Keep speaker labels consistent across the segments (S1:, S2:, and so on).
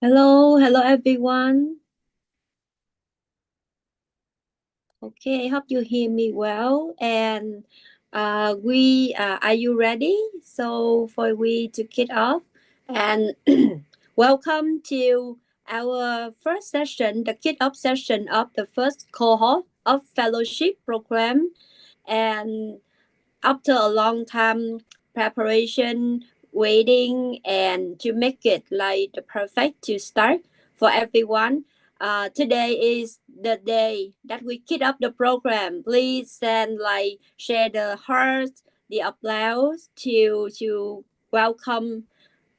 S1: Hello everyone. Okay, I hope you hear me well. And are you ready? So for we to kick off, and welcome to our first session, the kick off session of the first cohort of fellowship program. And after a long time preparation, waiting, and to make it like the perfect to start for everyone, today is the day that we kick off the program. Please send like share the hearts, the applause to welcome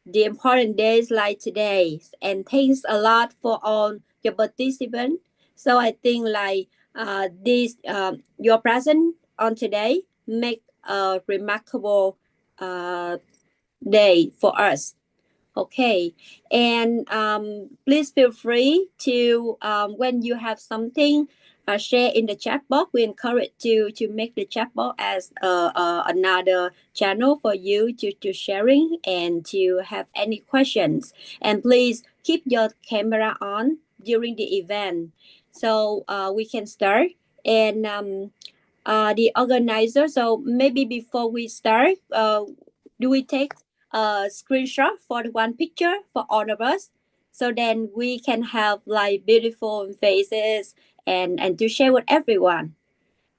S1: the important days like today. And thanks a lot for all your participants. So I think like this your presence on today make a remarkable uh, day for us. Okay, and please feel free to when you have something share in the chat box. We encourage you to make the chat box as another channel for you to sharing and to have any questions. And please keep your camera on during the event, so we can start. And the organizer. So maybe before we start, do we take a screenshot for the one picture for all of us? So then we can have like beautiful faces and to share with everyone.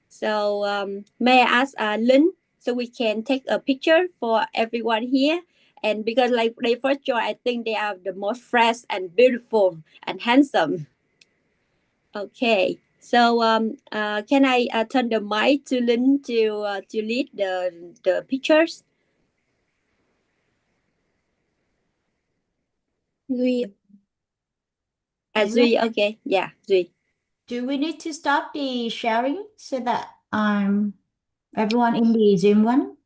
S1: So may I ask Lynn, so we can take a picture for everyone here. And because like they first joy, I think they are the most fresh and beautiful and handsome. Okay. So can I turn the mic to Lynn to lead the pictures?
S2: We
S1: Duy, okay, yeah, Duy.
S2: do we need to stop the sharing so that everyone in the Zoom one?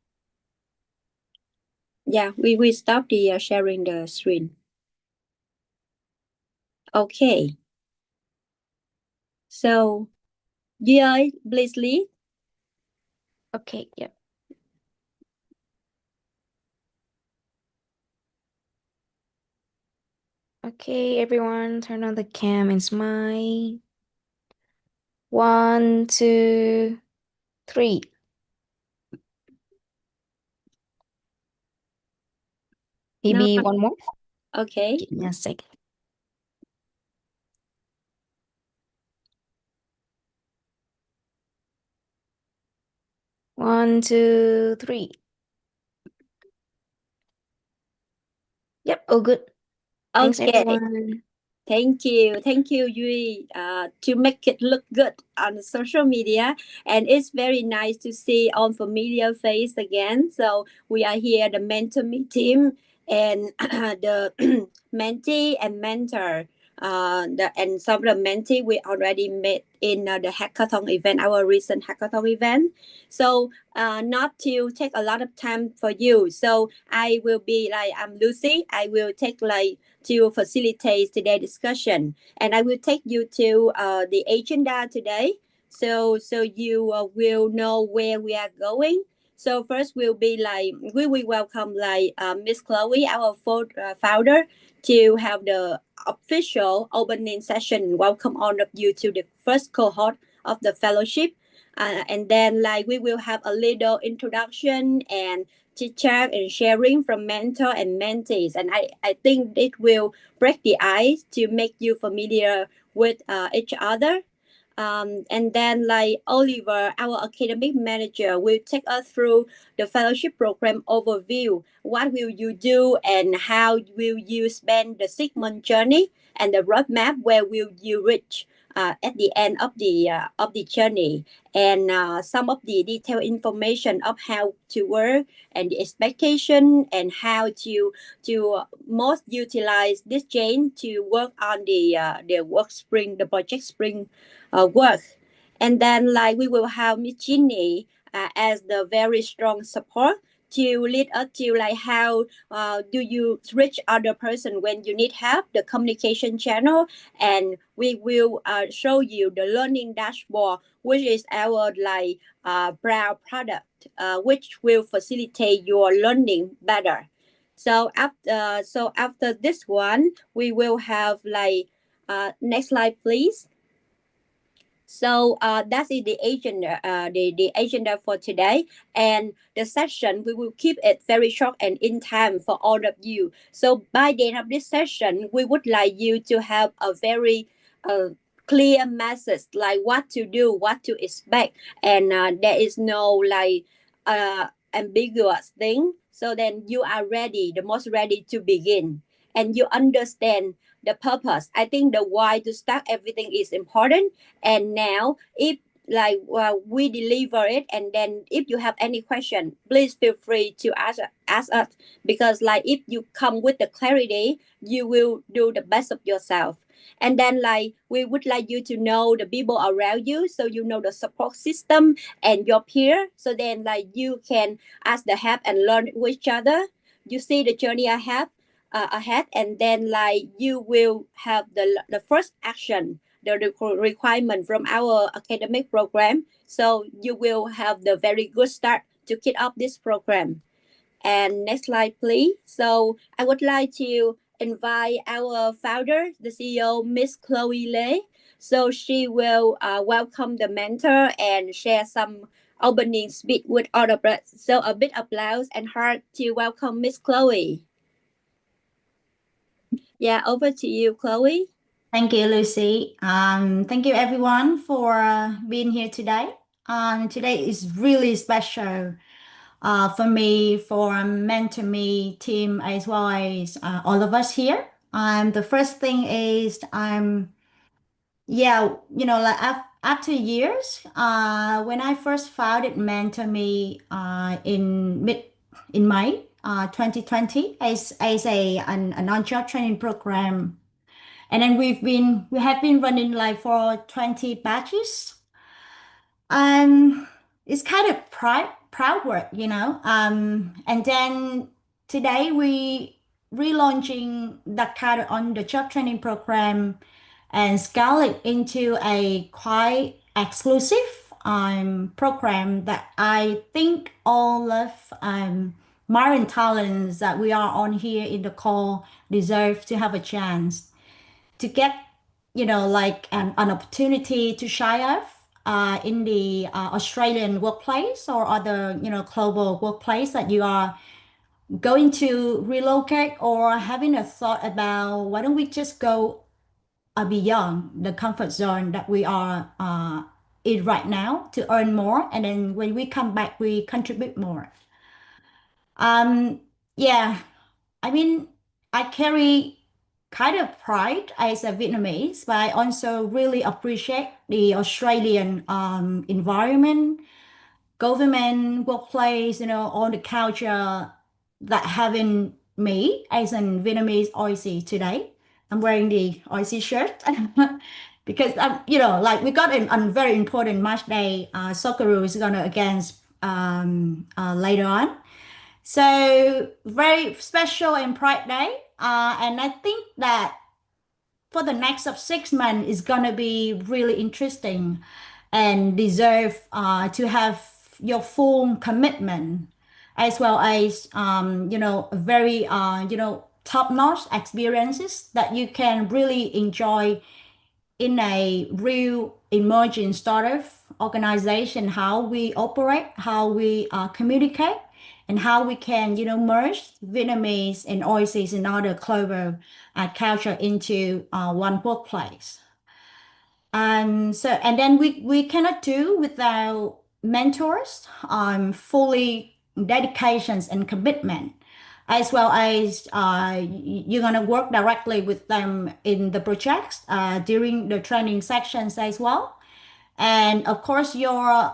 S1: Yeah, we stop the sharing the screen. Okay. So Duy, please lead.
S3: Okay, yep. Okay, everyone, turn on the cam and smile. 1, 2, 3. Maybe
S1: No,
S3: one more.
S1: okay.
S3: Give me a second. 1, 2, 3. Yep, all good. Thanks,
S1: Okay.
S3: everyone.
S1: Thank you, Yui, to make it look good on social media, and it's very nice to see all familiar face again. So we are here, the MentorMe team, and the mentee and mentor. And some of the mentee we already met in the hackathon event, our recent hackathon event. So not to take a lot of time for you. So I will be like I'm Lucy. I will take like to facilitate today's discussion. And I will take you to the agenda today. So you will know where we are going. So first will be like we will welcome like Miss Chloe, our founder, to have the official opening session. Welcome all of you to the first cohort of the fellowship. And then like we will have a little introduction and chit chat and sharing from mentor and mentees. And I think it will break the ice to make you familiar with each other. And then like Oliver, our academic manager, will take us through the fellowship program overview. What will you do and how will you spend the 6 month journey and the roadmap where will you reach at the end of the journey, and some of the detailed information of how to work and the expectation and how to most utilize this chain to work on the work spring, the project spring work. And then like we will have Miss Ginny as the very strong support to lead us to like how do you reach other person when you need help, the communication channel. And we will show you the learning dashboard, which is our like brown product, which will facilitate your learning better. So after this one, we will have like next slide, please. So that is the agenda, the agenda for today, and the session we will keep it very short and in time for all of you. So by the end of this session, we would like you to have a very clear message, like what to do, what to expect, and there is no like ambiguous thing. So then you are ready, the most ready to begin, and you understand the purpose. I think the why to start everything is important. And now if like we deliver it, and then if you have any question, please feel free to ask us, because like if you come with the clarity, you will do the best of yourself. And then like we would like you to know the people around you, so you know the support system and your peer, so then like you can ask the help and learn with each other. You see the journey I have ahead, and then like you will have the first action, the requirement from our academic program, so you will have the very good start to kick off this program. And next slide, please. So I would like to invite our founder, the CEO, Miss Chloe Lei. So she will welcome the mentor and share some opening speech with all of us. So a big applause and heart to welcome Miss Chloe. Yeah, over to you, Chloe.
S2: Thank you, Lucy. Thank you everyone for being here today. Today is really special for me, for MentorMe team, as well as all of us here. The first thing is yeah, like after years, when I first founded MentorMe in May 2020 as a non-job training program. And then we have been running like for 20 batches. It's kind of proud work, And then today we relaunching that kind of on the job training program and scale it into a quite exclusive program that I think all of modern talents that we are on here in the call deserve to have a chance to get, like an opportunity to shine off in the Australian workplace or other, global workplace that you are going to relocate or having a thought about why don't we just go beyond the comfort zone that we are in right now to earn more, and then when we come back we contribute more. um yeah, I mean, I carry kind of pride as a Vietnamese, but I also really appreciate the Australian environment, government, workplace, all the culture that having me as an Vietnamese OIC today. I'm wearing the OIC shirt because like we got a very important match day. Socceroo is gonna against later on. So very special and Pride Day. And I think that for the next of 6 months is gonna be really interesting and deserve to have your full commitment, as well as very top-notch experiences that you can really enjoy in a real emerging startup organization, how we operate, how we communicate, and how we can, merge Vietnamese and Aussies and other global culture into one workplace. And then we cannot do without mentors, fully dedications and commitment, as well as you're gonna work directly with them in the projects during the training sections as well. And of course, your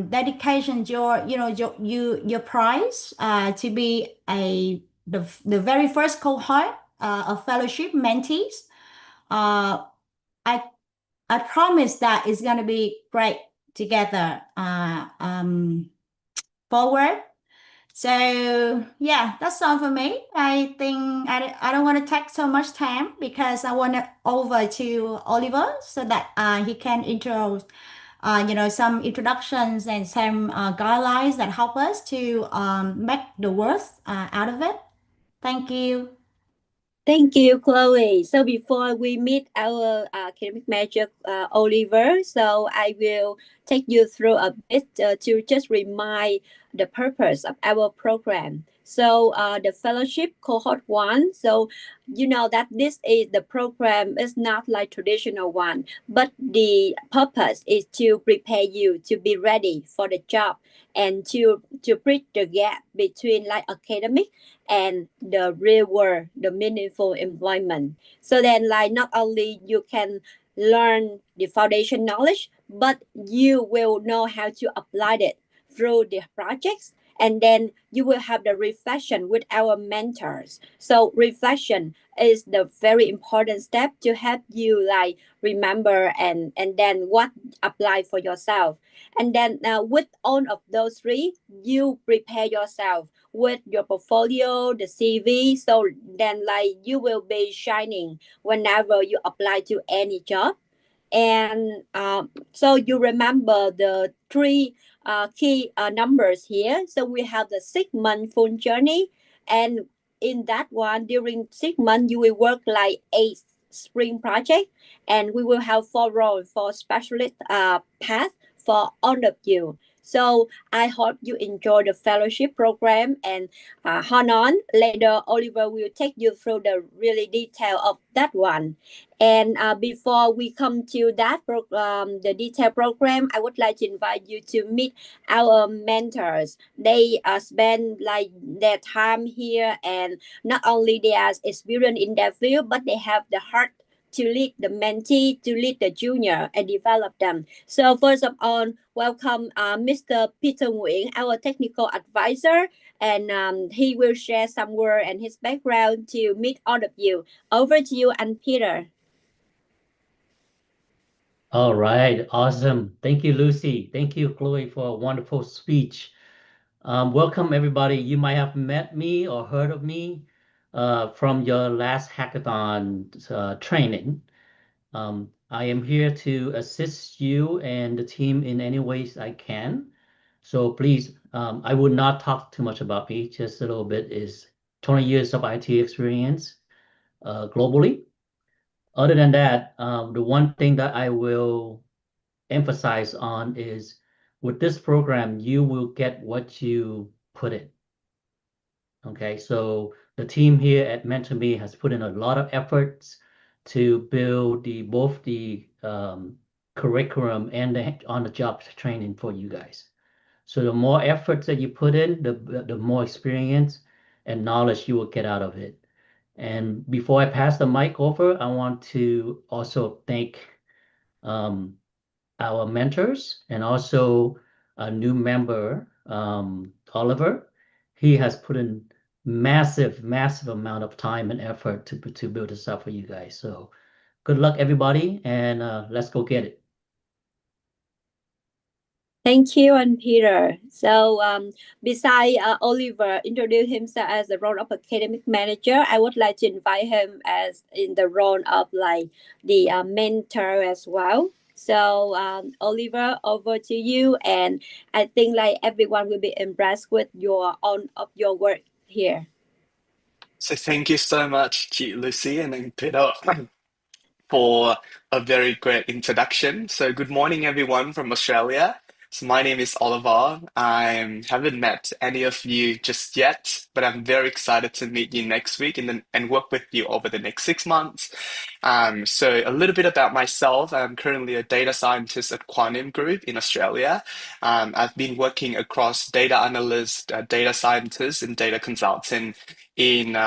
S2: dedication, your prize to be the very first cohort of fellowship mentees. I I promise that it's gonna be great together forward. So yeah, that's all for me. I think I don't want to take so much time because I want it over to Oliver so that he can intro some introductions and some guidelines that help us to make the worth out of it. Thank you.
S1: Thank you, Chloe. So before we meet our academic manager, Oliver, so I will take you through a bit to just remind the purpose of our program. So the fellowship cohort one. So you know that this is the program is not like traditional one, but the purpose is to prepare you to be ready for the job and to bridge the gap between like academic and the real world, the meaningful employment. So then like not only you can learn the foundation knowledge, but you will know how to apply it through the projects, and then you will have the reflection with our mentors. So reflection is the very important step to help you like remember and then what apply for yourself. And then with all of those three, you prepare yourself with your portfolio, the CV. So then like you will be shining whenever you apply to any job. And so you remember the three key numbers here. So we have the 6 month full journey, and in that one, during 6 months, you will work like a spring project, and we will have 4 roles for specialist path for all of you. So I hope you enjoy the fellowship program, and hold on, later Oliver will take you through the really detail of that one. And before we come to that program, the detailed program, I would like to invite you to meet our mentors. They spend like their time here, and not only they are experienced in their field, but they have the heart to lead the mentee, to lead the junior, and develop them. So first of all, welcome Mr. Peter Nguyen, our technical advisor, and he will share some word and his background to meet all of you. Over to you, and Peter.
S4: All right, awesome. Thank you, Lucy. Thank you, Chloe, for a wonderful speech. Welcome, everybody. You might have met me or heard of me from your last hackathon training. I am here to assist you and the team in any ways I can. So please, I would not talk too much about me, just a little bit is 20 years of IT experience globally. Other than that, the one thing that I will emphasize on is with this program, you will get what you put in. Okay, so the team here at MentorMe has put in a lot of efforts to build both the curriculum and the on-the-job training for you guys. So the more efforts that you put in, the more experience and knowledge you will get out of it. And before I pass the mic over, I want to also thank um, our mentors and also a new member, Oliver. He has put in massive, massive amount of time and effort to build this up for you guys. So good luck, everybody, and let's go get it.
S1: Thank you, and Peter. So, beside Oliver introduce himself as the role of academic manager, I would like to invite him as in the role of like the mentor as well. So, Oliver, over to you, and I think like everyone will be impressed with your own of your work here.
S5: So thank you so much, Lucy and then Peter, for a very great introduction. So good morning, everyone from Australia. So my name is Oliver. I haven't met any of you just yet, but I'm very excited to meet you next week and work with you over the next 6 months. So a little bit about myself. I'm currently a data scientist at Quantum Group in Australia. I've been working across data analyst, data scientist, and data consultant in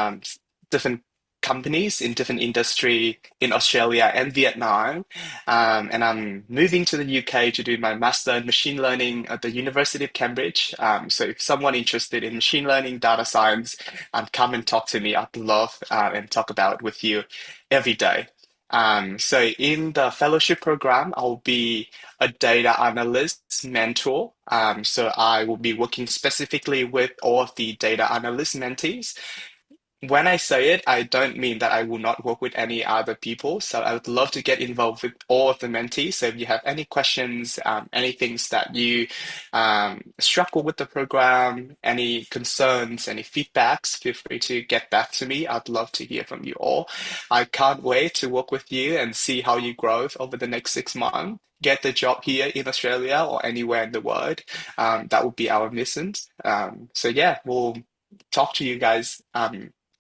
S5: different companies in different industry in Australia and Vietnam. And I'm moving to the UK to do my master in machine learning at the University of Cambridge. So if someone interested in machine learning, data science, come and talk to me. I'd love and talk about it with you every day. So in the fellowship program, I'll be a data analyst mentor. So I will be working specifically with all of the data analyst mentees when I say it, I don't mean that I will not work with any other people. So I would love to get involved with all of the mentees. So if you have any questions, any things that you struggle with the program, any concerns, any feedbacks, feel free to get back to me. I'd love to hear from you all. I can't wait to work with you and see how you grow over the next 6 months. Get the job here in Australia or anywhere in the world. That would be our mission. So yeah, we'll talk to you guys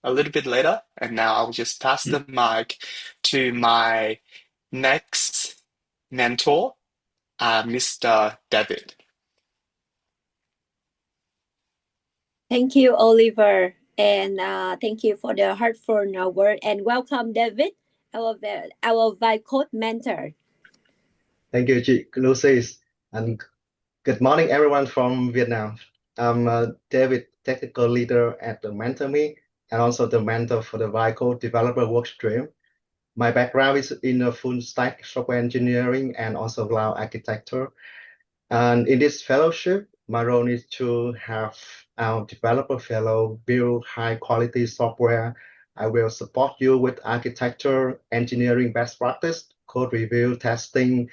S5: a little bit later. And now I'll just pass the mic to my next mentor, Mr. David.
S1: Thank you, Oliver, and thank you for the heartfelt word. And welcome, David, our Vibe mentor.
S6: Thank you, chị Lucy, and good morning, everyone from Vietnam. I'm David, technical leader at the MentorME, and also the mentor for the Vibe developer workstream. My background is in full stack software engineering and also cloud architecture. And in this fellowship, my role is to have our developer fellow build high quality software. I will support you with architecture, engineering best practice, code review, testing,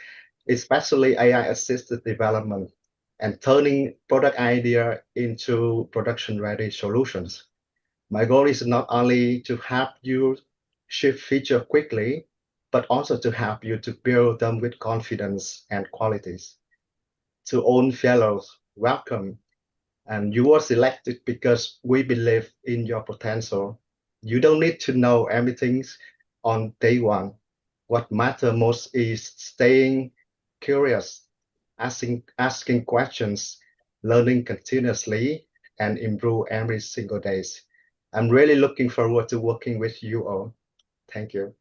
S6: especially AI assisted development, and turning product idea into production ready solutions. My goal is not only to help you ship feature quickly, but also to help you to build them with confidence and qualities. To all fellows, welcome. And you were selected because we believe in your potential. You don't need to know everything on day one. What matters most is staying curious, asking questions, learning continuously, and improve every single day. I'm really looking forward to working with you all. Thank you.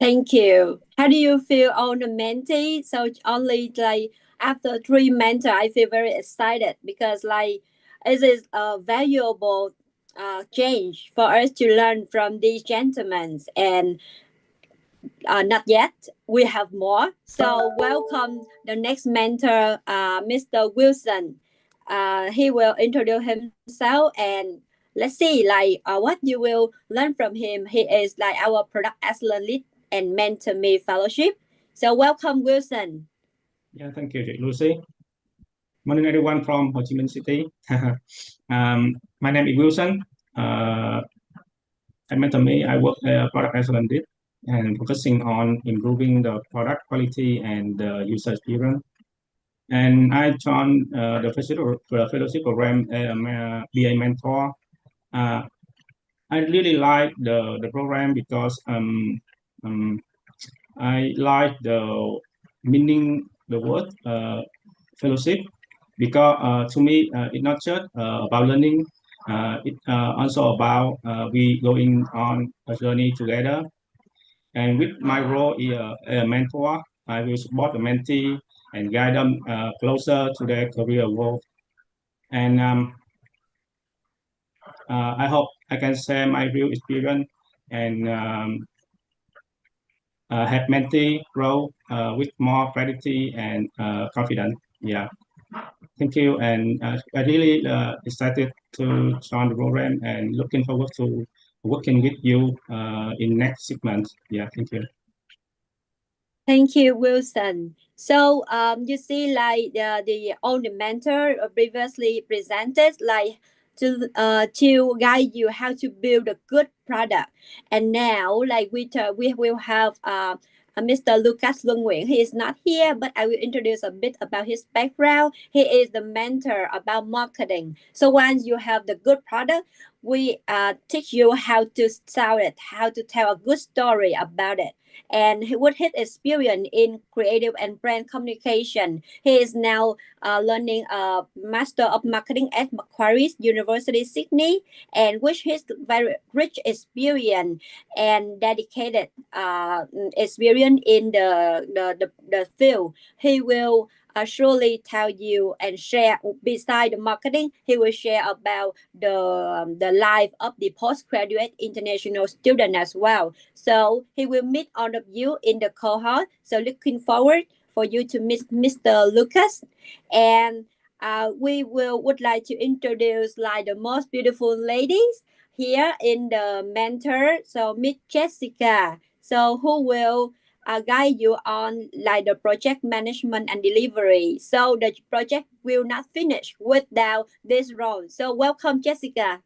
S1: Thank you. How do you feel on the mentee? So only like after 3 mentor, I feel very excited because like it is a valuable change for us to learn from these gentlemen. And not yet, we have more. So welcome the next mentor, Mr. Wilson. He will introduce himself and let's see like what you will learn from him. He is like our product excellence lead and MentorME Fellowship. So welcome, Wilson.
S7: Yeah, thank you, Lucy. Morning, everyone from Ho Chi Minh City. My name is Wilson. At MentorMe, I work as a product excellence lead and focusing on improving the product quality and the user experience. And I joined the fellowship program BA mentor. I really like the program because I like the meaning the word fellowship because to me it's not just about learning. It's also about we going on a journey together. And with my role as a mentor, I will support the mentee and guide them closer to their career goal. And I hope I can share my real experience and have mentee grow with more clarity and confidence. Yeah, thank you. And I really excited to join the program and looking forward to working with you in next 6 months. Yeah, thank you.
S1: Thank you, Wilson. So you see like the only mentor previously presented like to guide you how to build a good product. And now like we will have Mr. Lucas Luân Nguyễn. He is not here, but I will introduce a bit about his background. He is the mentor about marketing. So once you have the good product, we teach you how to sell it, how to tell a good story about it. And with his experience in creative and brand communication, he is now learning a Master of Marketing at Macquarie University, Sydney, and with his very rich experience and dedicated experience in the field, he will surely tell you and share. Beside the marketing, he will share about the life of the postgraduate international student as well. So he will meet all of you in the cohort. So looking forward for you to meet Mr. Lucas. And we would like to introduce like the most beautiful ladies. here in the mentor. So Miss Jessica, so who will guide you on like the project management and delivery. So the project will not finish without this role. So welcome, Jessica.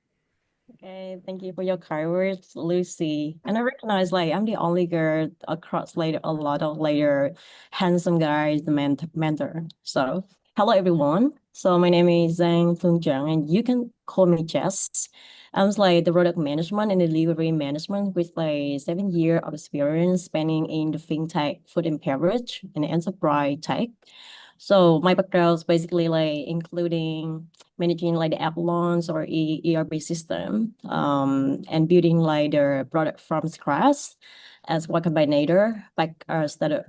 S8: Okay, thank you for your kind words, Lucy. And I recognize like I'm the only girl across like a lot of later handsome guys, the mentor. So hello everyone. So my name is Zhang Fung Zhang, and you can call me Jess. I was like the product management and delivery management with like 7 years of experience spanning in the fintech, food and beverage, and enterprise tech. So my background is basically like including managing like the app launch or ERP system, and building like the product from scratch as Y Combinator, back started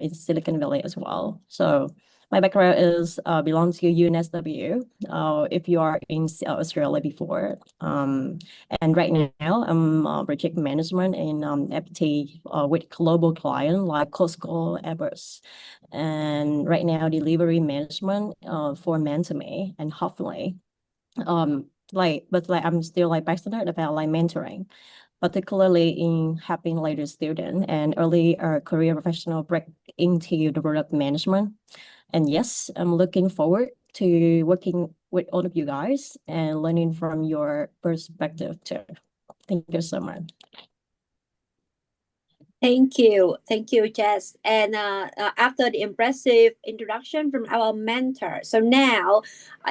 S8: in Silicon Valley as well. So my background is belongs to UNSW. If you are in Australia before, and right now I'm project management in FT with global client like Costco, Airbus, and right now delivery management for MentorME, and hopefully but I'm still like passionate about like mentoring, particularly in helping later student and early career professional break into the product management. And yes, I'm looking forward to working with all of you guys and learning from your perspective too. Thank you so much.
S1: Thank you, Jess. And after the impressive introduction from our mentor, so now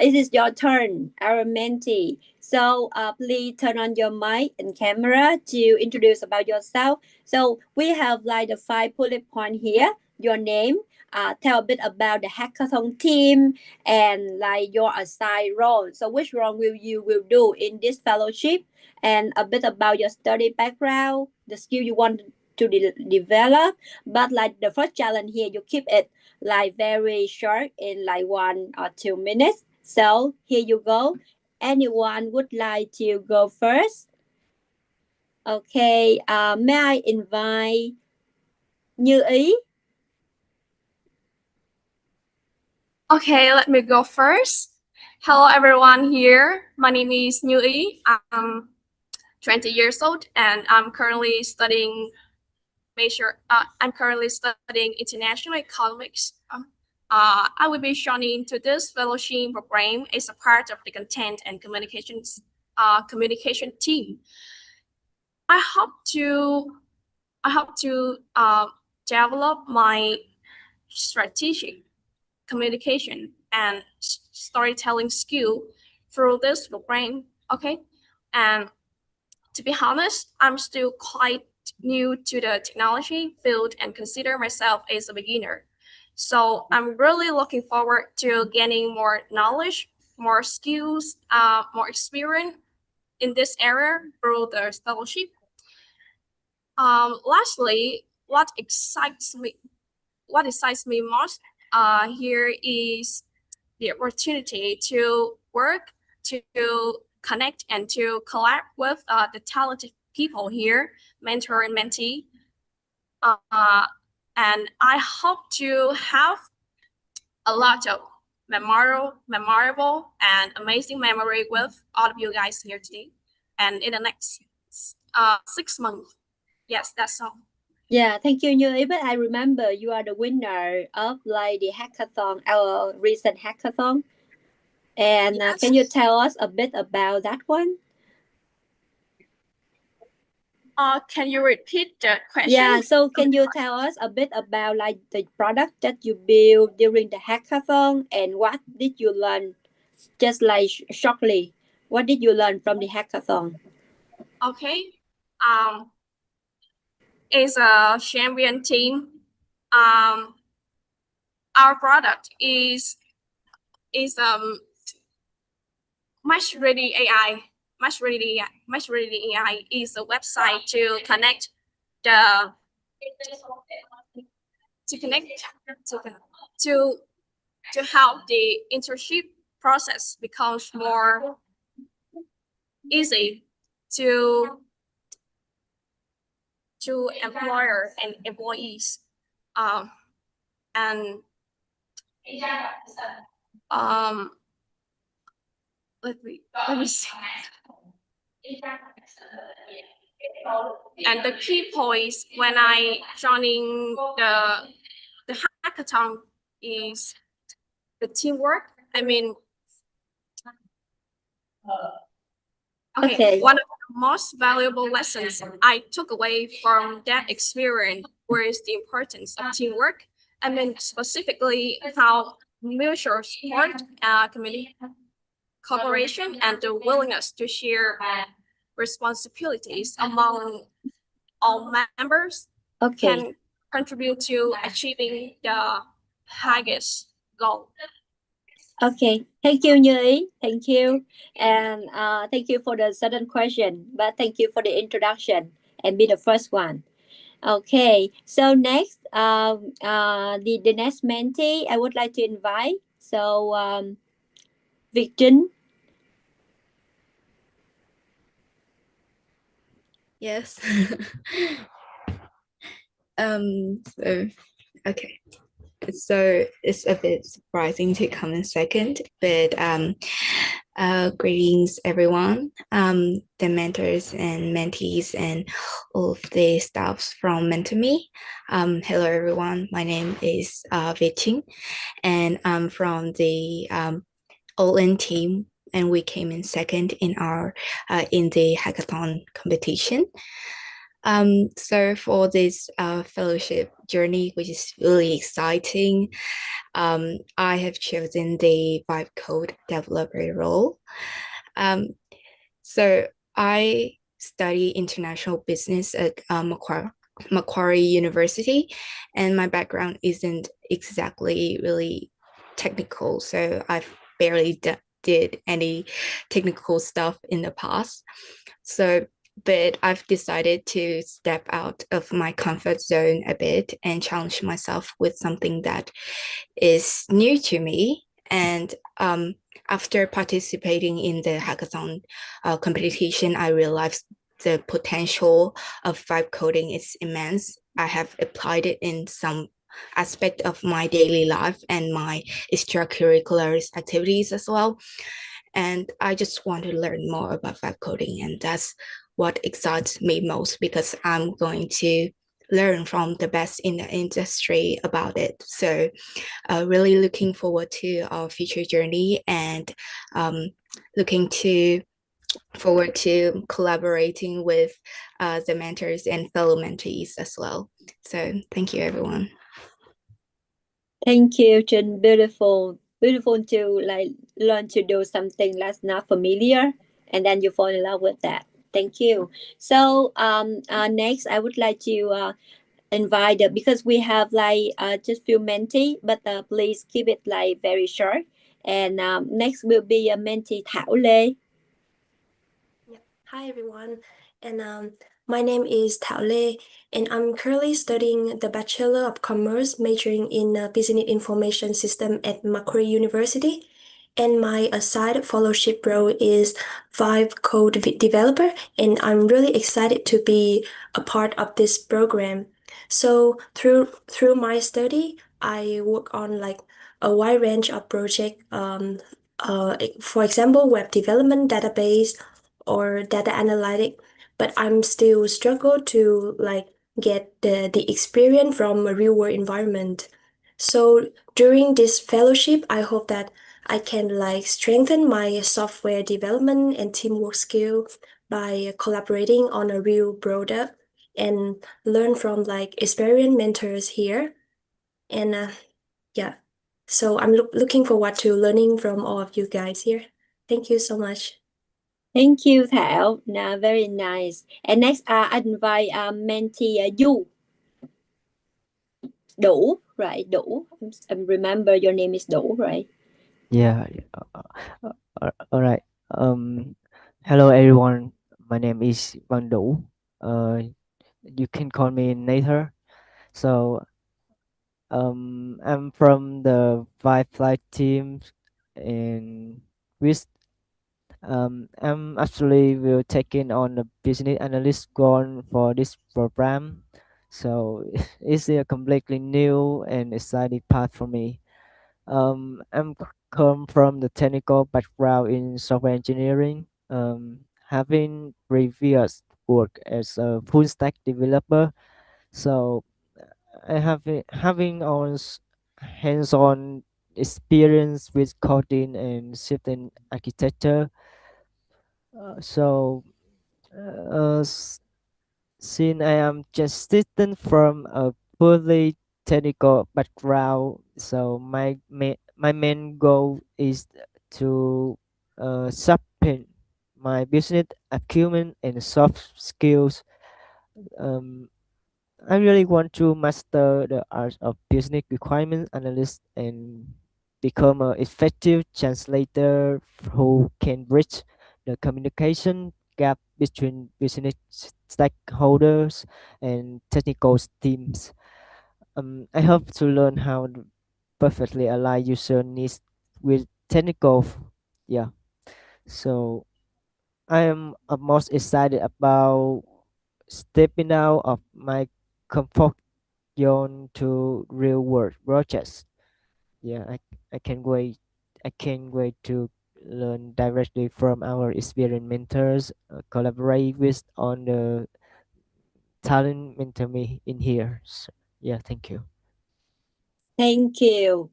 S1: it is your turn, our mentee. So please turn on your mic and camera to introduce about yourself. So we have like the 5 bullet point here. Your name, tell a bit about the hackathon team, and like your assigned role. So which role will do in this fellowship, and a bit about your study background, the skill you want to develop. But like the first challenge here, you keep it like very short in like 1 or 2 minutes. So here you go. Anyone would like to go first? Okay, may I invite Như Ý?
S9: Okay, let me go first. Hello everyone here. My name is Như Ý. I'm 20 years old and I'm currently studying international economics. I will be joining to this fellowship program as a part of the content and communication team. I hope to develop my strategic communication and storytelling skill through this program. Okay, and to be honest, I'm still quite new to the technology field and consider myself as a beginner. So I'm really looking forward to gaining more knowledge, more skills, more experience in this area through the fellowship. Lastly, what excites me most here is the opportunity to work, to connect, and to collab with the talented people here, mentor and mentee. And I hope to have a lot of memorable and amazing memory with all of you guys here today and in the next 6 months. Yes, that's all.
S1: Yeah, thank you, Như Ý. But I remember you are the winner of like the hackathon, our recent hackathon. And
S9: Yes.
S1: Can you tell us a bit about that one?
S9: Can you repeat the question?
S1: Yeah, so can you tell us a bit about like the product that you built during the hackathon, and what did you learn? Just like shortly, what did you learn from the hackathon?
S9: Okay. As a champion team, our product is Much Ready AI. Much Ready AI is a website to connect the to help the internship process becomes more easy to employer and employees. And let me see. And the key points when I joining the hackathon is the teamwork. I mean,
S1: Okay.
S9: one of the most valuable lessons I took away from that experience was the importance of teamwork. I mean, specifically how mutual support, community cooperation, and the willingness to share responsibilities among all members
S1: Okay.
S9: can contribute to achieving the highest goal.
S1: Okay. Thank you, Như Ý. Thank you. And thank you for the sudden question, but thank you for the introduction and be the first one. Okay. So next, the next mentee I would like to invite. So Victor.
S3: Yes. So okay. So it's a bit surprising to come in second, but greetings everyone, the mentors and mentees and all of the staffs from MentorMe. Hello everyone, my name is Vichin, and I'm from the all-in team, and we came in second in our in the hackathon competition. So for this fellowship journey, which is really exciting, I have chosen the Vibe Code developer role. So I study international business at Macquarie University, and my background isn't exactly really technical, so I've barely did any technical stuff in the past. So but I've decided to step out of my comfort zone a bit and challenge myself with something that is new to me. And after participating in the hackathon competition, I realized the potential of vibe coding is immense. I have applied it in some aspect of my daily life and my extracurricular activities as well. And I just want to learn more about vibe coding, and that's what excites me most, because I'm going to learn from the best in the industry about it. So really looking forward to our future journey, and looking forward to collaborating with the mentors and fellow mentees as well. So thank you everyone.
S1: Thank you, Jen. Beautiful, beautiful to like learn to do something that's not familiar, and then you fall in love with that. Thank you. So next, I would like to invite because we have like just few mentee, but please keep it like very short. And next will be a mentee Thảo Lê.
S10: Hi everyone, and my name is Thảo Lê, and I'm currently studying the Bachelor of Commerce, majoring in Business Information System at Macquarie University. And my side fellowship role is Vibe Code Developer, and I'm really excited to be a part of this program. So through my study, I work on like a wide range of projects. For example, web development, database, or data analytic, but I'm still struggle to like get the experience from a real world environment. So during this fellowship, I hope that I can like strengthen my software development and teamwork skill by collaborating on a real product and learn from like experienced mentors here. And yeah, so I'm looking forward to learning from all of you guys here. Thank you so much.
S1: Thank you, Thảo. Now, very nice. And next, I invite mentee Du. Đủ, right? Đủ. I remember your name is Đủ, right?
S11: Yeah. All right. Hello everyone. My name is Văn Đủ. You can call me Nathan. So, I'm from the Five Flight team in which I'm actually will taking on the business analyst role for this program. So it's a completely new and exciting path for me. I'm come from the technical background in software engineering. having previous work as a full stack developer. So I have having hands-on experience with coding and system architecture. So uh, s- since I am just sitting from a purely technical background, so my main goal is to sharpen my business acumen and soft skills. Um, I really want to master the art of business requirement analyst and become an effective translator who can bridge the communication gap between business stakeholders and technical teams. I hope to learn how to perfectly align user needs with technical. Yeah. So I am most excited about stepping out of my comfort zone to real world projects. Yeah, I can't wait. I can't wait to learn directly from our experienced mentors, collaborate with on the talent mentor me in here. So, yeah, thank you.
S1: Thank you.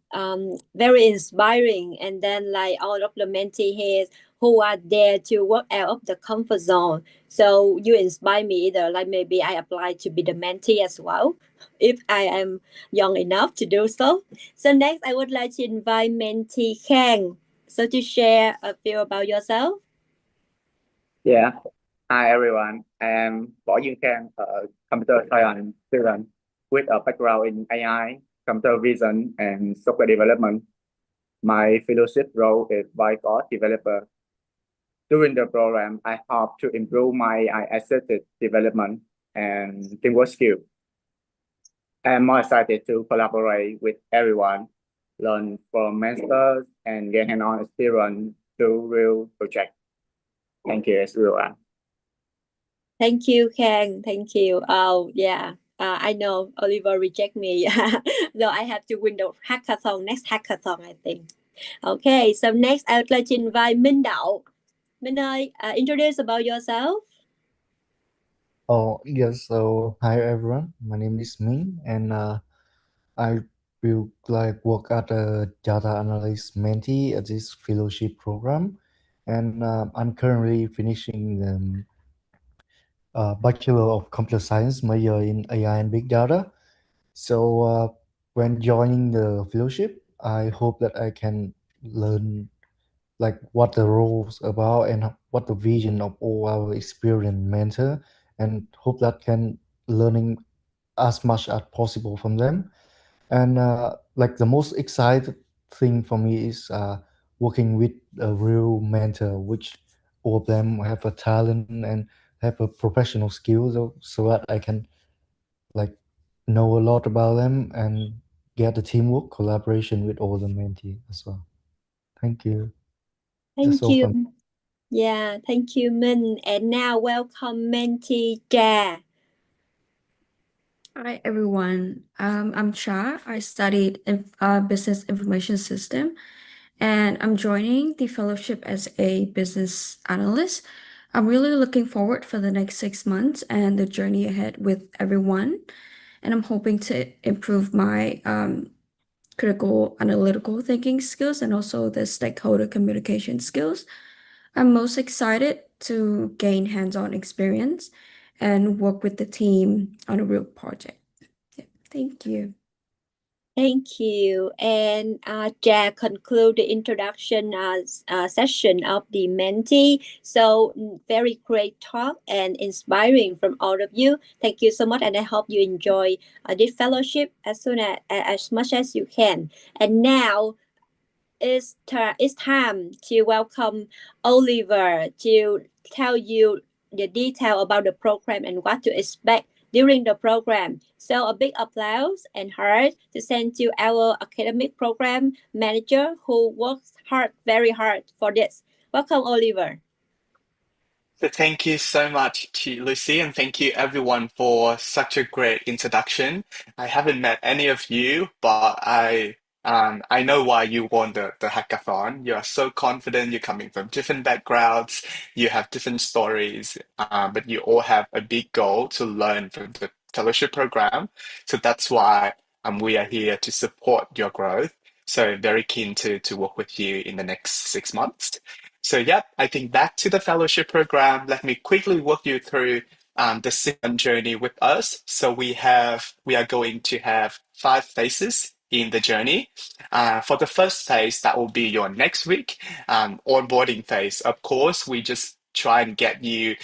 S1: Very inspiring. And then, like all of the mentee here who are there to work out of the comfort zone. So you inspire me either. Like maybe I apply to be the mentee as well, if I am young enough to do so. So next, I would like to invite mentee Khang. So to share a few about yourself.
S12: Yeah. Hi everyone. I am Võ Dương Khang, a computer science student with a background in AI, computer vision, and software development. My fellowship role is vice code developer. During the program, I hope to improve my AI-assisted development and teamwork skill. I'm more excited to collaborate with everyone, learn from mentors, and get hands-on experience through real projects. Thank you, everyone.
S1: Thank you, Ken. Thank you. Oh, yeah. I know Oliver reject me. So I have to win the hackathon, next hackathon, I think. Okay, so next I would like to invite Minh Đậu. Minh ơi, introduce about yourself.
S13: Oh, yes. So, hi everyone. My name is Ming, and I will like work at a data analyst mentee at this fellowship program, and I'm currently finishing the Bachelor of Computer Science major in AI and Big Data. So, when joining the fellowship, I hope that I can learn like what the roles about and what the vision of all our experienced mentor, and hope that can learning as much as possible from them. And like the most exciting thing for me is working with a real mentor, which all of them have a talent and have a professional skill, so that I can like know a lot about them and get the teamwork collaboration with all the mentees as well. Thank you. That's
S1: Thank
S13: all
S1: you.
S13: from
S1: Yeah, thank you, Minh. And now welcome mentee Trà.
S14: Hi everyone. I'm Cha. I studied business information system, and I'm joining the fellowship as a business analyst. I'm really looking forward for the next 6 months and the journey ahead with everyone. And I'm hoping to improve my critical analytical thinking skills and also the stakeholder communication skills. I'm most excited to gain hands-on experience and work with the team on a real project. Yeah, thank you.
S1: Thank you. And Jack conclude the introduction session of the mentee. So very great talk and inspiring from all of you. Thank you so much, and I hope you enjoy this fellowship as much as you can. And now it's time to welcome Oliver to tell you the detail about the program and what to expect during the program. So a big applause and heart to send to our academic program manager who works hard, very hard for this. Welcome, Oliver.
S5: So thank you so much to Lucy, and thank you everyone for such a great introduction. I haven't met any of you, but I know why you won the hackathon. You are so confident. You're coming from different backgrounds. You have different stories, but you all have a big goal to learn from the fellowship program. So that's why we are here to support your growth. So very keen to work with you in the next 6 months. So yeah, I think back to the fellowship program. Let me quickly walk you through the 6 month journey with us. So we are going to have 5 phases in the journey. For the first phase, that will be your next week, onboarding phase. Of course, we just try and get you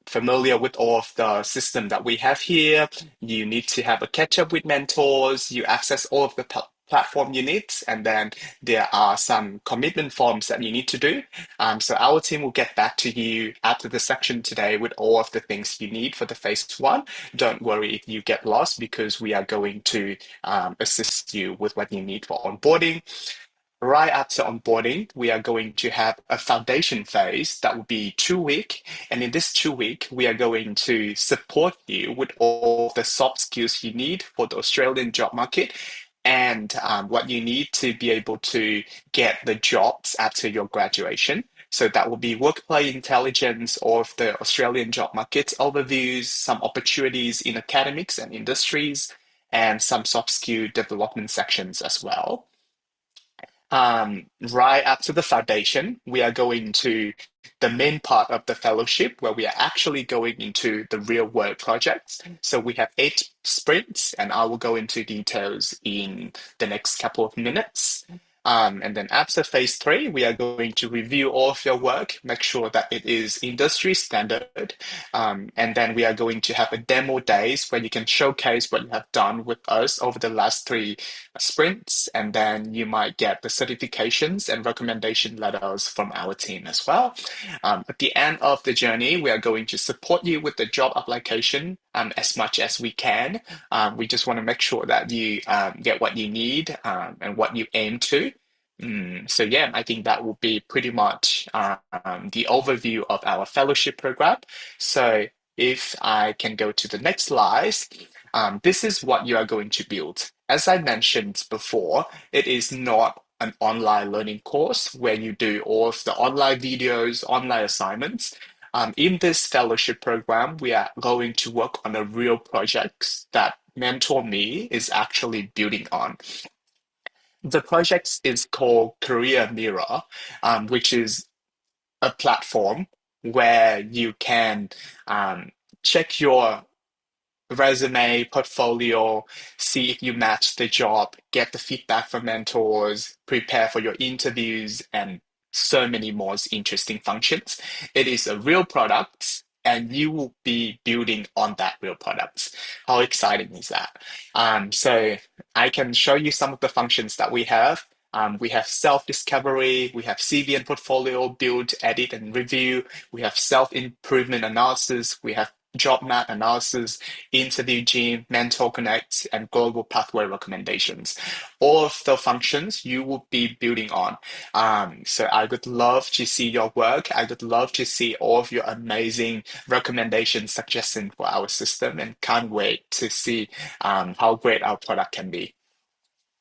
S5: familiar with all of the system that we have here. You need to have a catch up with mentors. You access all of the platform you need, and then there are some commitment forms that you need to do. So our team will get back to you after the section today with all of the things you need for the phase 1. Don't worry if you get lost, because we are going to assist you with what you need for onboarding. Right after onboarding, we are going to have a foundation phase that will be 2 week. And in this 2 week, we are going to support you with all the soft skills you need for the Australian job market, and what you need to be able to get the jobs after your graduation. So that will be workplace intelligence of the Australian job market overviews, some opportunities in academics and industries, and some soft skill development sections as well. Right after the foundation, we are going to the main part of the fellowship, where we are actually going into the real world projects. So we have 8 sprints, and I will go into details in the next couple of minutes. And then after phase 3, we are going to review all of your work, make sure that it is industry standard. And then we are going to have a demo days where you can showcase what you have done with us over the last 3 sprints, and then you might get the certifications and recommendation letters from our team as well. At the end of the journey, we are going to support you with the job application as much as we can. We just want to make sure that you get what you need and what you aim to. So yeah, I think that will be pretty much the overview of our fellowship program. So if I can go to the next slide, this is what you are going to build. As I mentioned before, it is not an online learning course where you do all of the online videos, online assignments. In this fellowship program, we are going to work on a real projects that MentorMe is actually building on. The project is called Career Mirror, which is a platform where you can check your resume, portfolio, see if you match the job, get the feedback from mentors, prepare for your interviews, and so many more interesting functions. It is a real product, and you will be building on that real product. How exciting is that? So I can show you some of the functions that we have. We have self-discovery, we have CV and portfolio, build, edit, and review. We have self-improvement analysis, we have job map analysis, interview gene, mentor connect, and global pathway recommendations. All of the functions you will be building on. So I would love to see your work. I would love to see all of your amazing recommendations, suggestions for our system, and can't wait to see how great our product can be.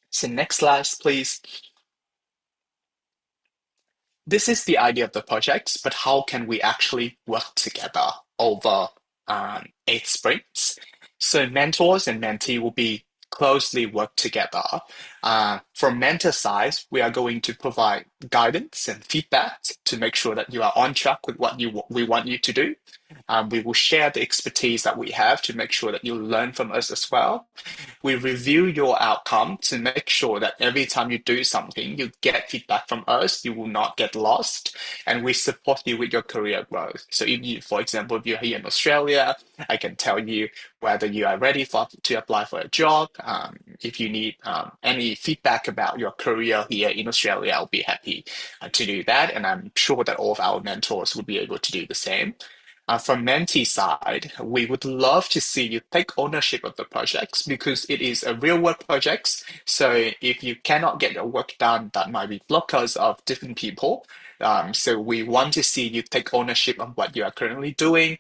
S5: So next slide, please. This is the idea of the project, but how can we actually work together over 8 sprints? So mentors and mentee will be closely work together. From mentor side, we are going to provide guidance and feedback to make sure that you are on track with what we want you to do. We will share the expertise that we have to make sure that you learn from us as well. We review your outcome to make sure that every time you do something, you get feedback from us, you will not get lost, and we support you with your career growth. So if you, for example, if you're here in Australia, I can tell you whether you are ready to apply for a job. If you need any feedback about your career here in Australia, I'll be happy to do that. And I'm sure that all of our mentors will be able to do the same. From mentee side, we would love to see you take ownership of the projects, because it is a real work project. So if you cannot get your work done, that might be blockers of different people. So we want to see you take ownership of what you are currently doing.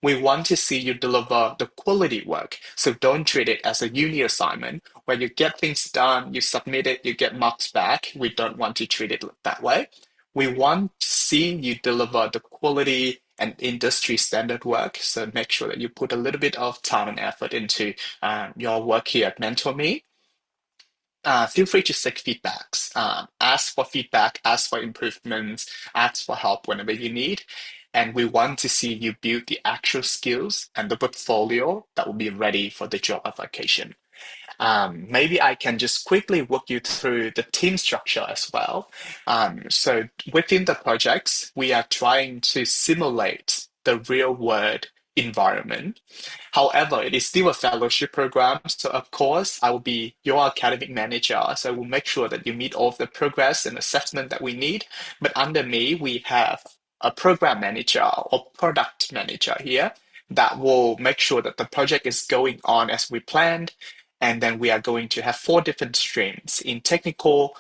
S5: We want to see you deliver the quality work. So don't treat it as a uni assignment where you get things done, you submit it, you get marks back. We don't want to treat it that way. We want to see you deliver the quality and industry standard work. So make sure that you put a little bit of time and effort into your work here at MentorMe. Feel free to seek feedbacks. Ask for feedback, ask for improvements, ask for help whenever you need. And we want to see you build the actual skills and the portfolio that will be ready for the job application. Maybe I can just quickly walk you through the team structure as well. So within the projects, we are trying to simulate the real world environment. However, it is still a fellowship program. So of course, I will be your academic manager. So I will make sure that you meet all of the progress and assessment that we need. But under me, we have a program manager or product manager here that will make sure that the project is going on as we planned. And then we are going to have 4 different streams. In technical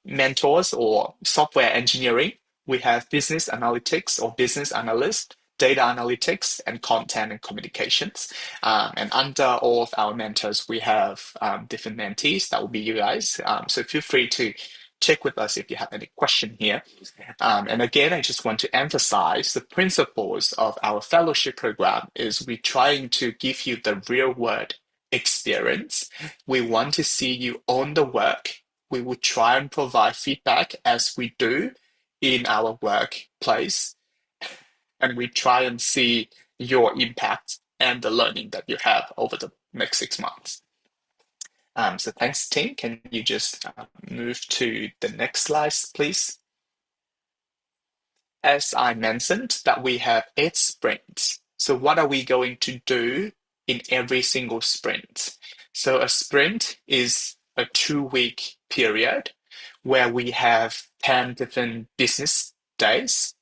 S5: mentors or software engineering, we have business analytics or business analyst, data analytics, and content and communications. And under all of our mentors, we have different mentees that will be you guys. So feel free to check with us if you have any question here. And again, I just want to emphasize the principles of our fellowship program is we're trying to give you the real world experience. We want to see you own the work. We will try and provide feedback as we do in our workplace. And we try and see your impact and the learning that you have over the next 6 months. So thanks, team. Can you just move to the next slide, please? As I mentioned, that we have 8 sprints. So what are we going to do in every single sprint? So a sprint is a 2-week period where we have 10 different business days.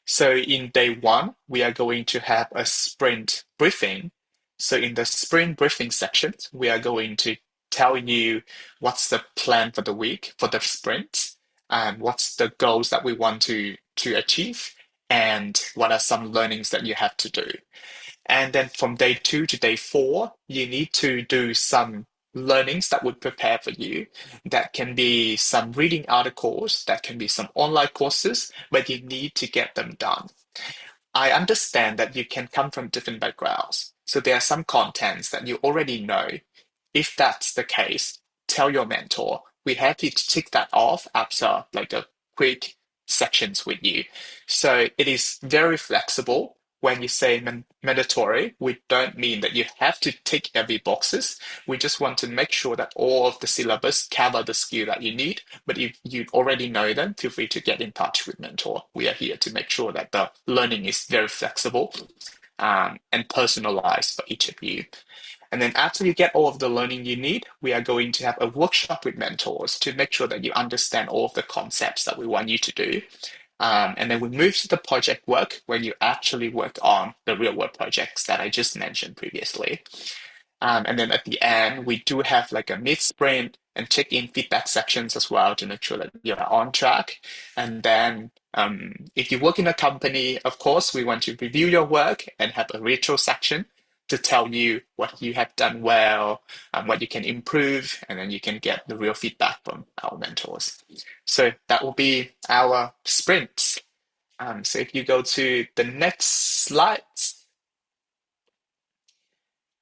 S5: So in day 1, we are going to have a sprint briefing. So in the sprint briefing section, we are going to tell you what's the plan for the week, for the sprint, and what's the goals that we want to achieve, and what are some learnings that you have to do. And then from day 2 to day 4, you need to do some learnings that would prepare for you. That can be some reading articles, that can be some online courses, but you need to get them done. I understand that you can come from different backgrounds, so there are some contents that you already know. If that's the case, tell your mentor. We're happy to tick that off after like a quick sections with you. So it is very flexible. When you say mandatory, we don't mean that you have to tick every boxes. We just want to make sure that all of the syllabus cover the skill that you need. But if you already know them, feel free to get in touch with mentor. We are here to make sure that the learning is very flexible and personalized for each of you. And then after you get all of the learning you need, we are going to have a workshop with mentors to make sure that you understand all of the concepts that we want you to do. And then we move to the project work when you actually work on the real world projects that I just mentioned previously. And then at the end, we do have like a mid-sprint and check-in feedback sections as well to make sure that you're on track. And then if you work in a company, of course, we want to review your work and have a retro section to tell you what you have done well, what you can improve, and then you can get the real feedback from our mentors. So that will be our sprints. So if you go to the next slide,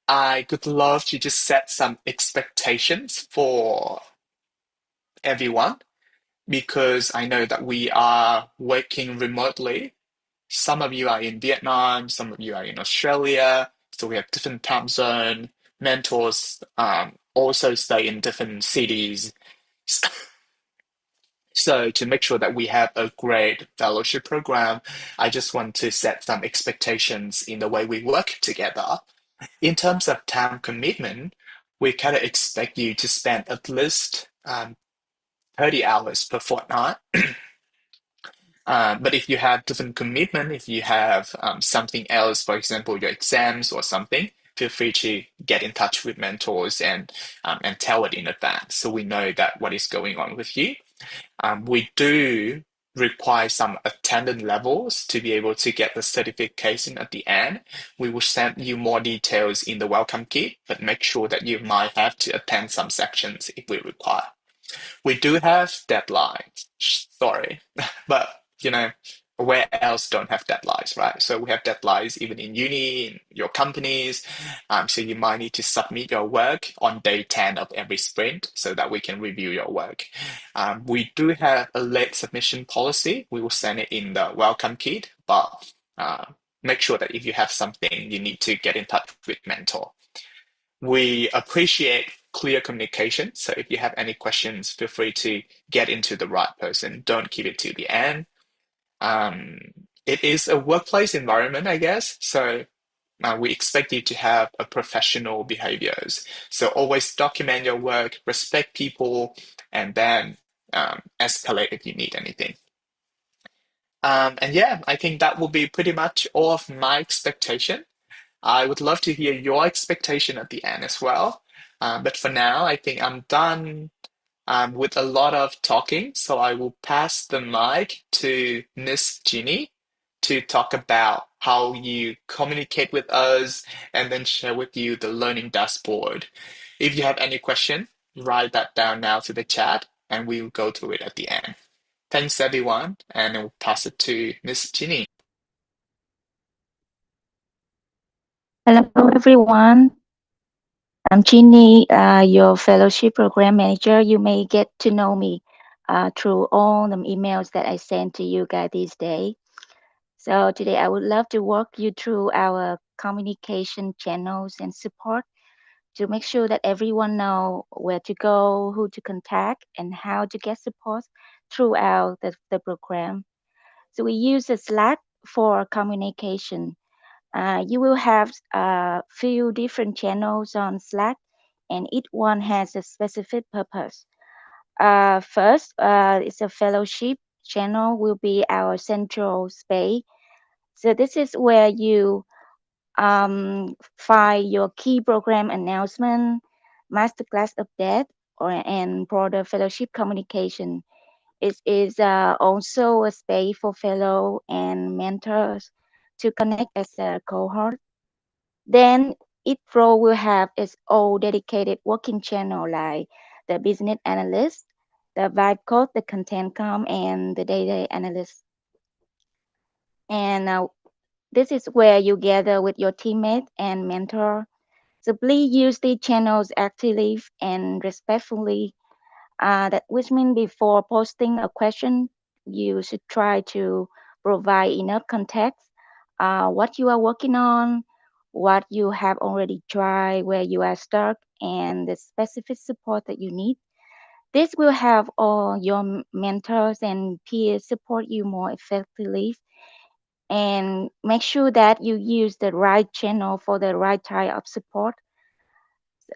S5: I would love to just set some expectations for everyone, because I know that we are working remotely. Some of you are in Vietnam, some of you are in Australia, so we have different time zone. Mentors also stay in different cities. So to make sure that we have a great fellowship program, I just want to set some expectations in the way we work together. In terms of time commitment, we kind of expect you to spend at least 30 hours per fortnight. But if you have different commitment, if you have something else, for example, your exams or something, feel free to get in touch with mentors and tell it in advance so we know that what is going on with you. We do require some attendance levels to be able to get the certification at the end, we will send you more details in the welcome kit, but make sure that you might have to attend some sections if we require. We do have deadlines, sorry, but where else don't have deadlines, right? So we have deadlines even in uni, in your companies. So you might need to submit your work on day 10 of every sprint so that we can review your work. We do have a late submission policy. We will send it in the welcome kit, but make sure that if you have something, you need to get in touch with Mentor. We appreciate clear communication. So if you have any questions, feel free to get into the right person. Don't keep it to the end. It is a workplace environment, I guess. So we expect you to have a professional behaviors. So always document your work, respect people, and then escalate if you need anything. And yeah, I think that will be pretty much all of my expectation. I would love to hear your expectation at the end as well. But for now, I think I'm done with a lot of talking. So I will pass the mic to Miss Ginny to talk about how you communicate with us and then share with you the learning dashboard. If you have any question, write that down now to the chat and we'll go through it at the end. Thanks everyone, and I'll pass it to Miss Ginny.
S15: Hello, everyone. I'm Ginny, your fellowship program manager. You may get to know me through all the emails that I send to you guys these days. So today I would love to walk you through our communication channels and support to make sure that everyone know where to go, who to contact, and how to get support throughout the program. So we use the Slack for communication. You will have a few different channels on Slack, and each one has a specific purpose. First, it's a fellowship channel will be our central space. So this is where you find your key program announcement, masterclass update, and broader fellowship communication. It is also a space for fellow and mentors to connect as a cohort. Then each role will have its own dedicated working channel like the business analyst, the vibe coach, the content com, and the data analyst. And this is where you gather with your teammate and mentor. So please use these channels actively and respectfully. That which means before posting a question, you should try to provide enough context, what you are working on, what you have already tried, where you are stuck, and the specific support that you need. This will have all your mentors and peers support you more effectively, and make sure that you use the right channel for the right type of support.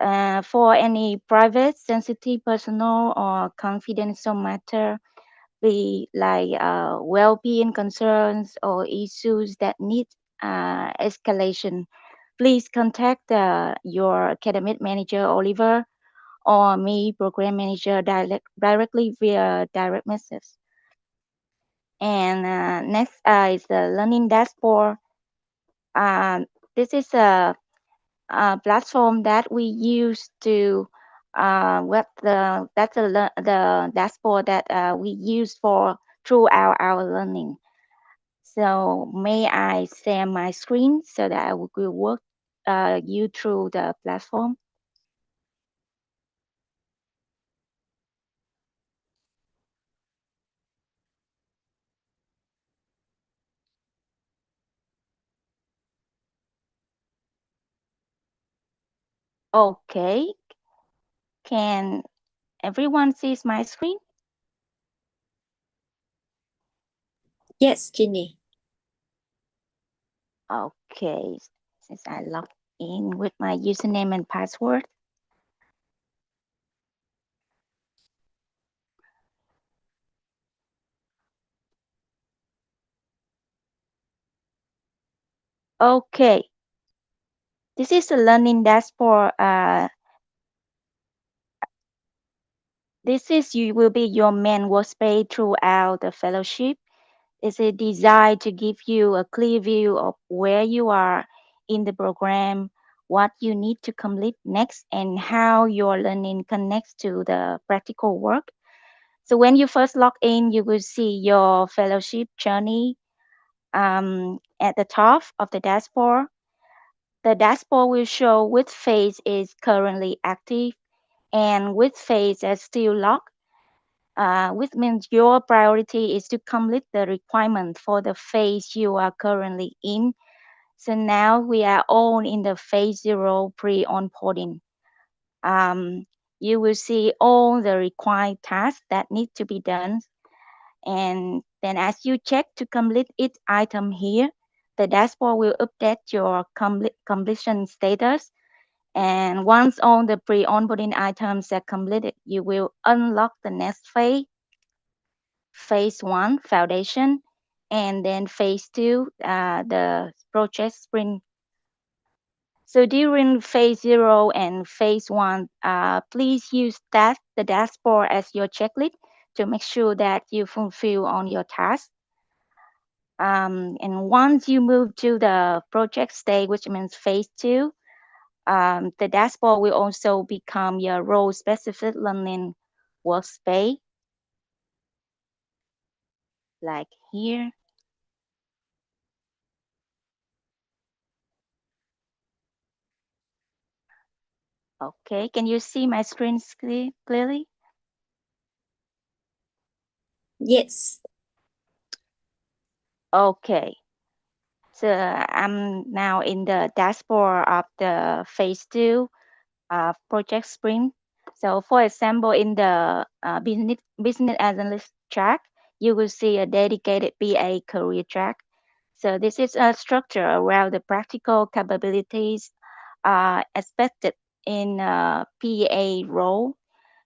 S15: For any private, sensitive, personal, or confidential matter, be like well-being concerns or issues that need escalation, please contact your academic manager, Oliver, or me, program manager, directly via direct message. And next is the learning dashboard. This is a platform that we use to that's the dashboard that we use for throughout our learning. So may I share my screen so that I will walk you through the platform. Okay, can everyone see my screen?
S1: Yes, Ginny.
S15: Okay, since I logged in with my username and password. Okay, this is a learning dashboard You will be your main workspace throughout the fellowship. It's designed to give you a clear view of where you are in the program, what you need to complete next, and how your learning connects to the practical work. So when you first log in, you will see your fellowship journey at the top of the dashboard. The dashboard will show which phase is currently active and which phase is still locked, which means your priority is to complete the requirement for the phase you are currently in. So now we are all in the phase 0 pre-onboarding. You will see all the required tasks that need to be done. And then as you check to complete each item here, the dashboard will update your completion status. And once all the pre-onboarding items are completed, you will unlock the next phase, phase 1, foundation, and then phase 2, the project sprint. So during phase 0 and phase 1, please use the dashboard as your checklist to make sure that you fulfill on your tasks. And once you move to the project stage, which means phase 2, the dashboard will also become your role-specific learning workspace, like here. Okay, can you see my screen clearly?
S1: Yes.
S15: Okay, so I'm now in the dashboard of the phase 2 project sprint. So for example, in the business analyst track, you will see a dedicated BA career track. So this is a structure around the practical capabilities expected in a PA role.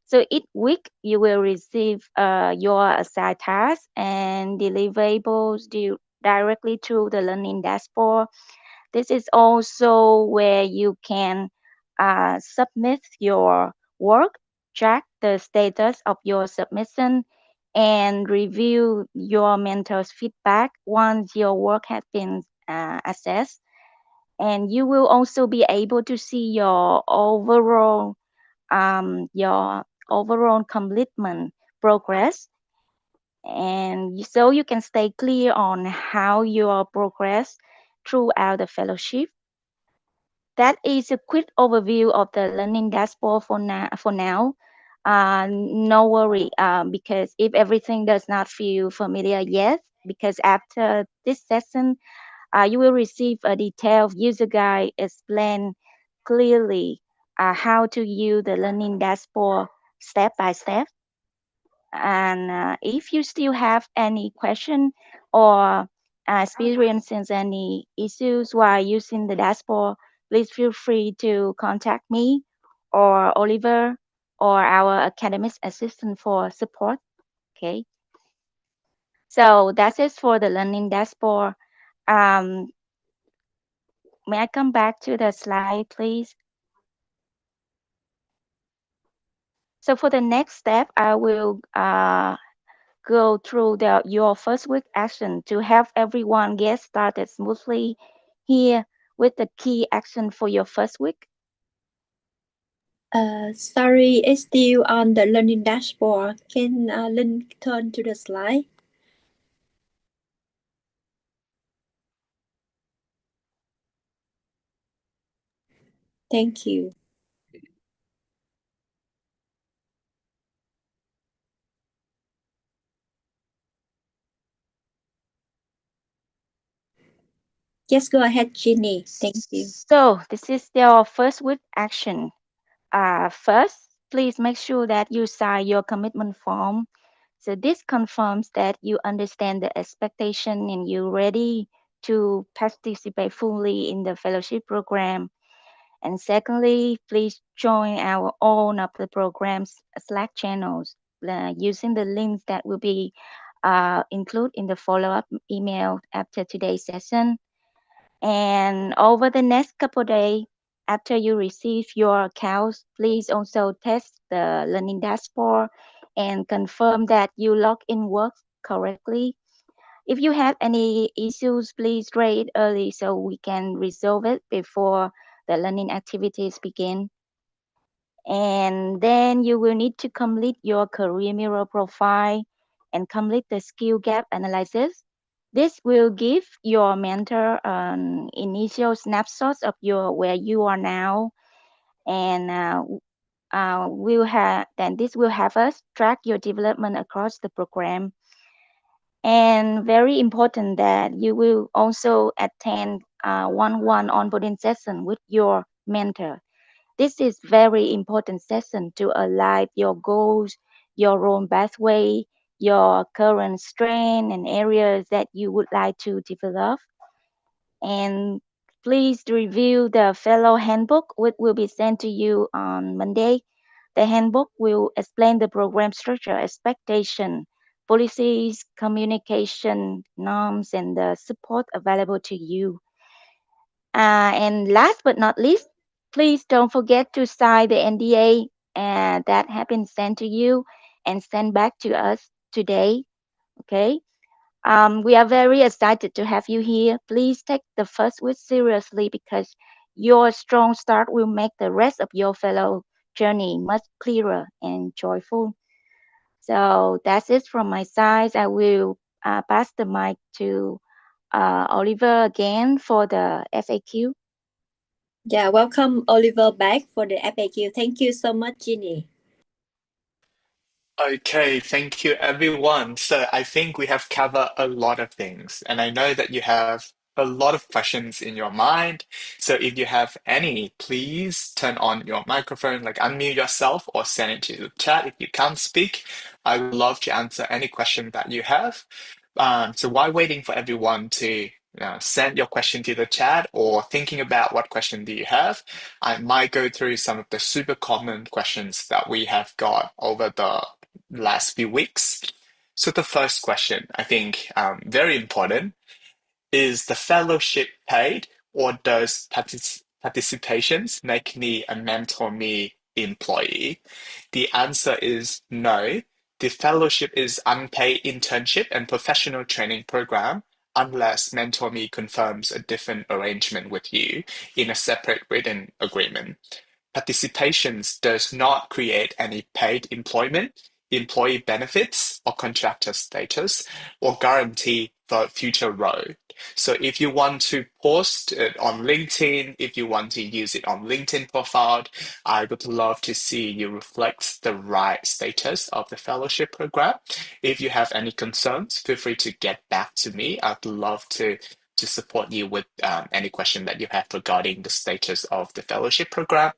S15: So each week you will receive your assigned tasks and deliverables directly through the learning dashboard. This is also where you can submit your work, track the status of your submission, and review your mentor's feedback once your work has been assessed. And you will also be able to see your overall commitment progress, and so you can stay clear on how your progress throughout the fellowship. That is a quick overview of the learning dashboard for now. No worry, because if everything does not feel familiar yet, because after this session, you will receive a detailed user guide explain clearly how to use the learning dashboard step by step. And if you still have any question or experiences any issues while using the dashboard, please feel free to contact me or Oliver or our academic assistant for support. Okay. So that's it for the learning dashboard. Um, may I come back to the slide, please? So for the next step, I will go through your first week action to help everyone get started smoothly here with the key action for your first week.
S1: Sorry, it's still on the learning dashboard. Can Lynn turn to the slide? Thank you. Just go ahead, Ginny. Thank you.
S15: So this is your first week action. First, please make sure that you sign your commitment form. So this confirms that you understand the expectation and you're ready to participate fully in the fellowship program. And secondly, please join our own of the program's Slack channels using the links that will be included in the follow-up email after today's session. And over the next couple of days, after you receive your accounts, please also test the learning dashboard and confirm that you log in works correctly. If you have any issues, please raise it early so we can resolve it before the learning activities begin. And then you will need to complete your career mirror profile and complete the skill gap analysis. This will give your mentor an initial snapshot of where you are now, and this will have us track your development across the program. And very important that you will also attend one-on-one onboarding session with your mentor. This is very important session to align your goals, your role pathway, your current strength and areas that you would like to develop. And please review the fellow handbook, which will be sent to you on Monday. The handbook will explain the program structure, expectation, policies, communication norms, and the support available to you. And last but not least, please don't forget to sign the NDA that have been sent to you and sent back to us today. Okay. We are very excited to have you here. Please take the first week seriously because your strong start will make the rest of your fellow journey much clearer and joyful. So that's it from my side. I will pass the mic to Oliver again for the FAQ.
S1: Yeah, welcome Oliver back for the FAQ. Thank you so much, Ginny.
S5: Okay, thank you everyone. So I think we have covered a lot of things, and I know that you have a lot of questions in your mind. So if you have any, please turn on your microphone, like unmute yourself or send it to the chat if you can't speak. I would love to answer any question that you have. So while waiting for everyone to send your question to the chat or thinking about what question do you have, I might go through some of the super common questions that we have got over the last few weeks. So the first question, I think very important, is the fellowship paid or does participations make me a MentorMe employee? The answer is no. The fellowship is unpaid internship and professional training program unless MentorMe confirms a different arrangement with you in a separate written agreement. Participations does not create any paid employment, employee benefits, or contractor status, or guarantee the future role. So if you want to post it on LinkedIn, if you want to use it on LinkedIn profile, I would love to see you reflect the right status of the fellowship program. If you have any concerns, feel free to get back to me. I'd love to support you with any question that you have regarding the status of the fellowship program.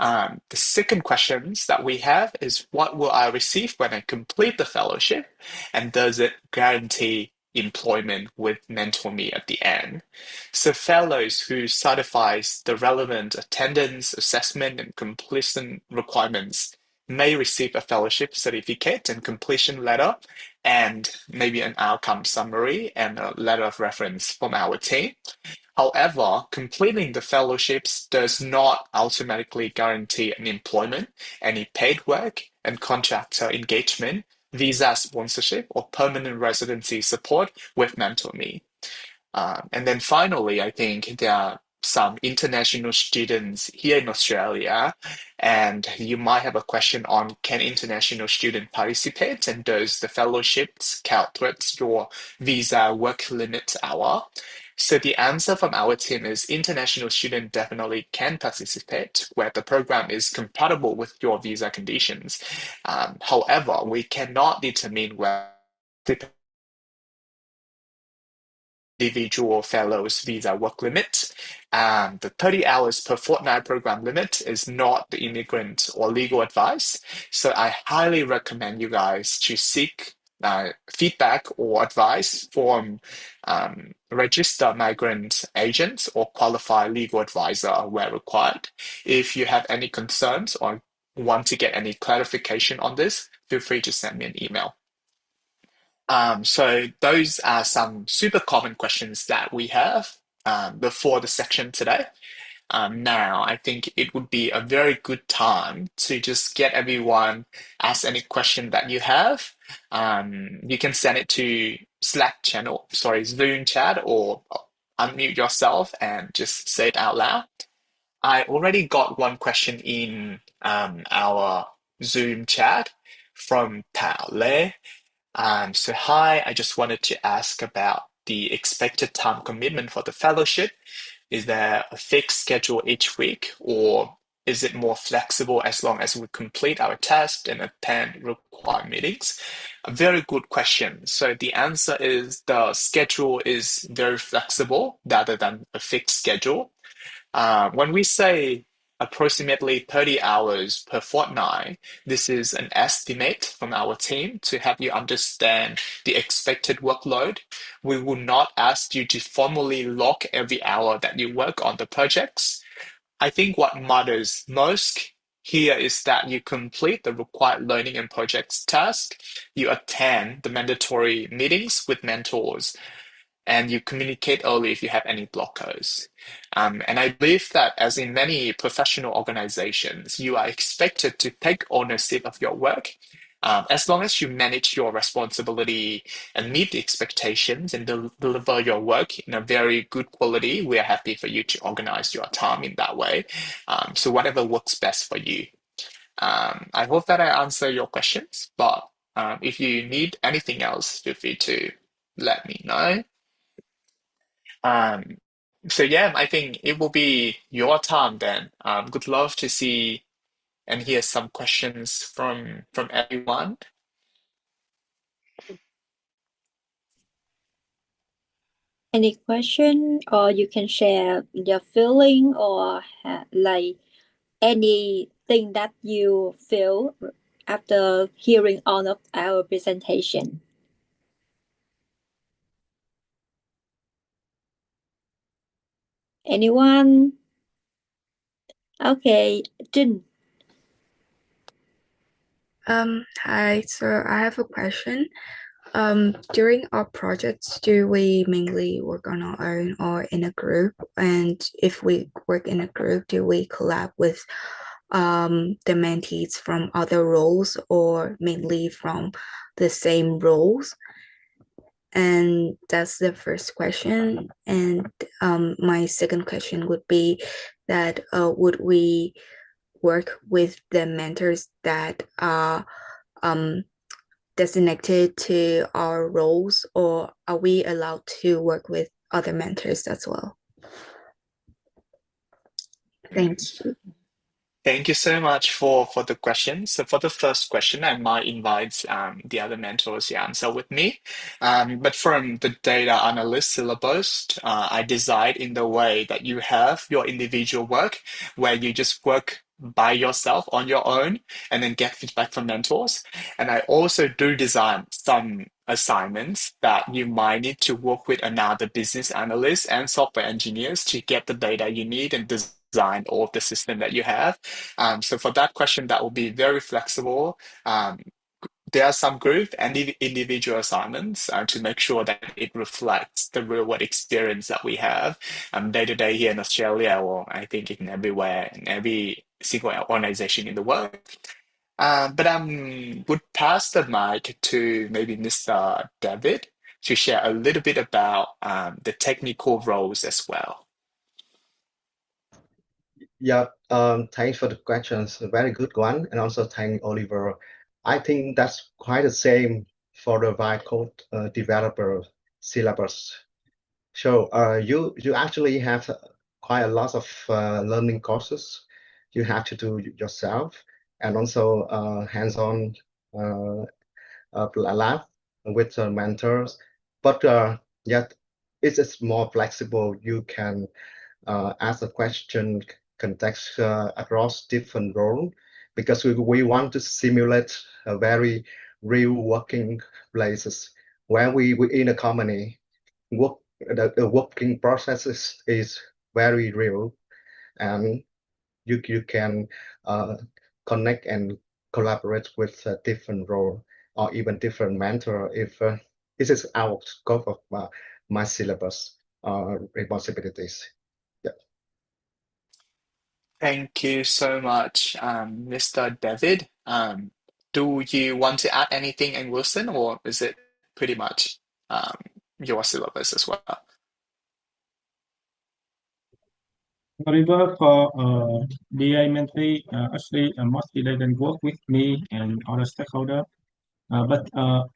S5: The second questions that we have is what will I receive when I complete the fellowship, and does it guarantee employment with MentorMe at the end? So fellows who satisfies the relevant attendance, assessment, and completion requirements may receive a fellowship certificate and completion letter, and maybe an outcome summary and a letter of reference from our team. However, completing the fellowships does not automatically guarantee an employment, any paid work and contractor engagement, visa sponsorship, or permanent residency support with MentorMe. And then finally, I think there are some international students here in Australia, and you might have a question on can international student participate and does the fellowships count towards your visa work limit hour? So the answer from our team is international student definitely can participate where the program is compatible with your visa conditions. However, we cannot determine whether individual fellows visa work limit. The 30 hours per fortnight program limit is not the immigrant or legal advice. So I highly recommend you guys to seek feedback or advice from registered migrant agents or qualified legal advisor where required. If you have any concerns or want to get any clarification on this, feel free to send me an email. So those are some super common questions that we have before the section today. now, I think it would be a very good time to just get everyone ask any question that you have. You can send it to Slack channel, sorry, Zoom chat, or unmute yourself and just say it out loud. I already got one question in our Zoom chat from Tao Le. So hi, I just wanted to ask about the expected time commitment for the fellowship. Is there a fixed schedule each week, or is it more flexible as long as we complete our test and attend required meetings? A very good question. So the answer is the schedule is very flexible rather than a fixed schedule. When we say approximately 30 hours per fortnight, this is an estimate from our team to help you understand the expected workload. We will not ask you to formally log every hour that you work on the projects. I think what matters most here is that you complete the required learning and projects task, you attend the mandatory meetings with mentors, and you communicate early if you have any blockers. And I believe that, as in many professional organizations, you are expected to take ownership of your work. As long as you manage your responsibility and meet the expectations and deliver your work in a very good quality, we are happy for you to organize your time in that way. So whatever works best for you. I hope that I answer your questions, but if you need anything else, feel free to let me know. So yeah, I think it will be your time then. Would love to see and hear some questions from everyone.
S1: Any question, or you can share your feeling, or like anything that you feel after hearing all of our presentation. Anyone? Okay, Jin.
S3: Hi, so I have a question. During our projects, do we mainly work on our own or in a group? And if we work in a group, do we collab with the mentees from other roles or mainly from the same roles? And that's the first question. And my second question would be that would we work with the mentors that are designated to our roles, or are we allowed to work with other mentors as well? Thank you.
S5: Thank you so much for the question. So for the first question, I might invite the other mentors to answer with me. But from the data analyst syllabus, I designed in the way that you have your individual work, where you just work by yourself on your own and then get feedback from mentors. And I also do design some assignments that you might need to work with another business analyst and software engineers to get the data you need and design all of the system that you have. So for that question, that will be very flexible. There are some group and individual assignments to make sure that it reflects the real world experience that we have day to day here in Australia, or I think in everywhere, in every single organization in the world. But I would pass the mic to maybe Mr. David to share a little bit about the technical roles as well.
S6: Yeah, thanks for the questions. A very good one. And also thank Oliver. I think that's quite the same for the vibe code developer syllabus. So you actually have quite a lot of learning courses you have to do yourself, and also hands-on lab with mentors. But yet it's more flexible. You can ask a question context across different roles, because we want to simulate a very real working places where we in a company work. The working process is very real, and you can connect and collaborate with a different role or even different mentor if this is out of scope of my syllabus responsibilities. Yeah.
S5: Thank you so much, Mr. David. Do you want to add anything, and Wilson, or is it pretty much your syllabus as well?
S7: However, for BA mentee, actually, mostly they can work with me and other stakeholder. But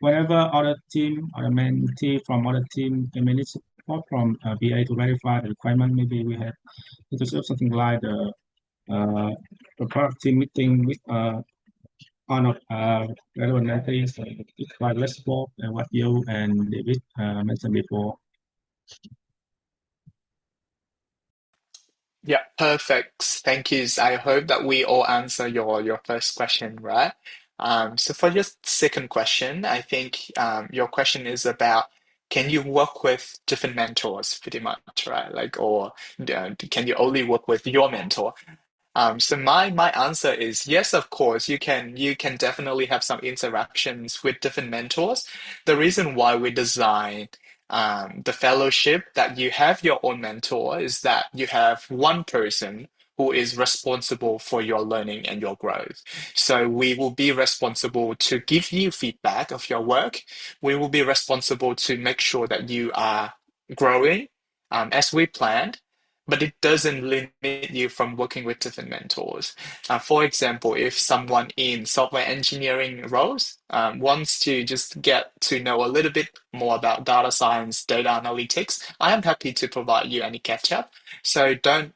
S7: whenever other team or the mentee from other team they may need support from BA to verify the requirement, maybe we have to do something like the product team meeting with one of relevant mentees, like let's work and what you and David mentioned before.
S5: Yeah, perfect. Thank you. I hope that we all answer your first question, right? So for your second question, I think your question is about can you work with different mentors, pretty much, right? Like, or can you only work with your mentor? So my answer is yes, of course, you can definitely have some interactions with different mentors. The reason why we design the fellowship that you have your own mentor is that you have one person who is responsible for your learning and your growth. So we will be responsible to give you feedback of your work. We will be responsible to make sure that you are growing as we planned, but it doesn't limit you from working with different mentors. For example, if someone in software engineering roles wants to just get to know a little bit more about data science, data analytics, I am happy to provide you any catch up. So don't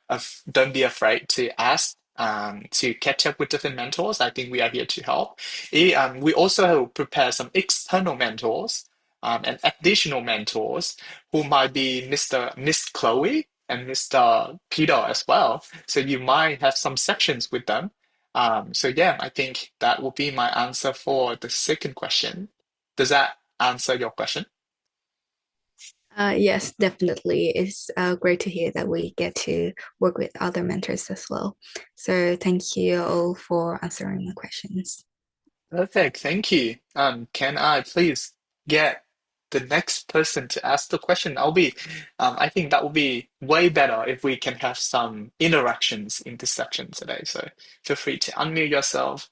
S5: be afraid to ask to catch up with different mentors. I think we are here to help. We also prepare some external mentors and additional mentors who might be Miss Chloe and Mr. Peter as well. So you might have some sections with them. So yeah, I think that will be my answer for the second question. Does that answer your question?
S3: Yes, definitely. It's great to hear that we get to work with other mentors as well. So thank you all for answering my questions.
S5: Perfect, thank you. Can I please get the next person to ask the question? I think that would be way better if we can have some interactions in this section today. So feel free to unmute yourself.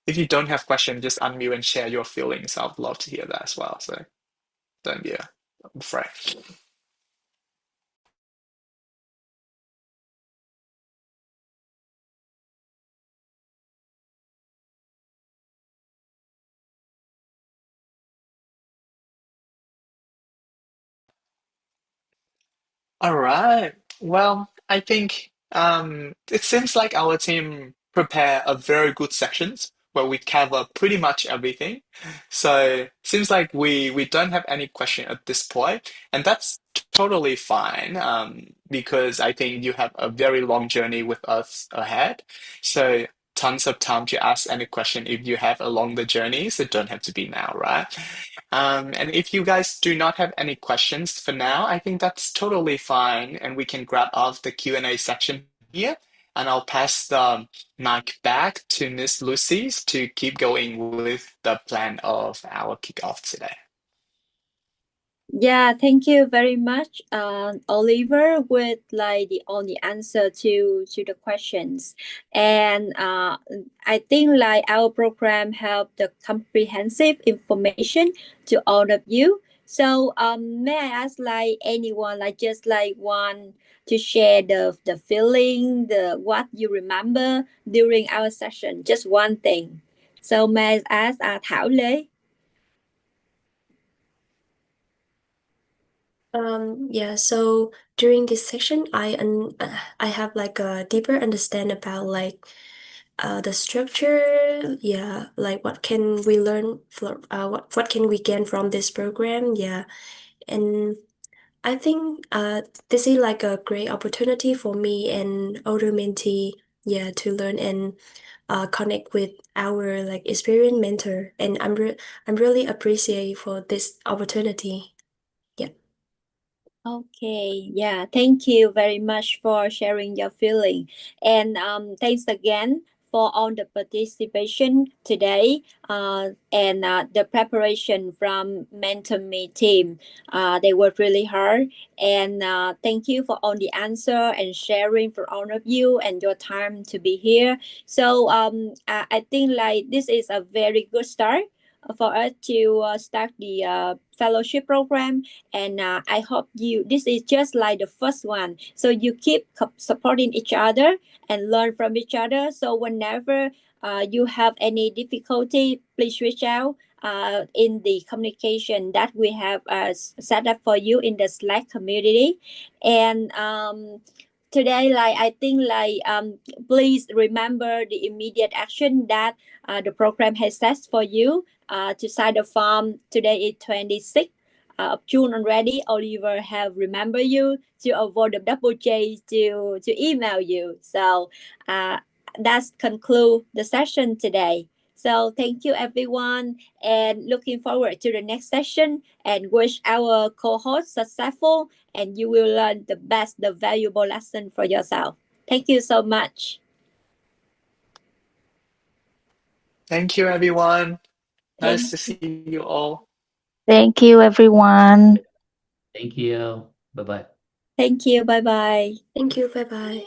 S5: If you don't have questions, just unmute and share your feelings. I'd love to hear that as well. So don't be afraid. All right. Well, I think it seems like our team prepare a very good sections where we cover pretty much everything. So seems like we don't have any question at this point, and that's totally fine. Because I think you have a very long journey with us ahead. So tons of time to ask any question if you have along the journey. So don't have to be now, right? And if you guys do not have any questions for now, I think that's totally fine, and we can grab off the Q&A section here. And I'll pass the mic back to Miss Lucy's to keep going with the plan of our kickoff today.
S1: Yeah, thank you very much, Oliver, with like the only answer to the questions. And I think like our program help the comprehensive information to all of you. So may I ask like anyone like just like one to share the feeling, the what you remember during our session, just one thing. So may I ask Thảo Lê?
S10: Yeah, so during this section, I have like a deeper understand about like the structure, yeah, like what can we learn for what can we gain from this program, yeah. And I think this is like a great opportunity for me and other mentee, yeah, to learn and connect with our like experienced mentor, and I'm really appreciate for this opportunity. Yeah.
S1: Okay, yeah, thank you very much for sharing your feeling. And thanks again for all the participation today and the preparation from MentorMe team. They worked really hard. And thank you for all the answer and sharing for all of you and your time to be here. So I think like this is a very good start for us to start the fellowship program, and I hope you this is just like the first one, so you keep supporting each other and learn from each other. So whenever you have any difficulty, please reach out in the communication that we have set up for you in the Slack community. And today, like I think like please remember the immediate action that the program has set for you to sign the form. Today is 26th of June already. Oliver have remember you to avoid the double J to email you. So that's conclude the session today. So thank you everyone, and looking forward to the next session, and wish our cohort successful, and you will learn the best, the valuable lesson for yourself. Thank you so much.
S5: Thank you, everyone.
S1: Thank,
S5: Nice to see you all.
S15: Thank you, everyone.
S4: Thank you. Bye bye.
S1: thank you. Bye bye.
S10: Thank you. Bye bye.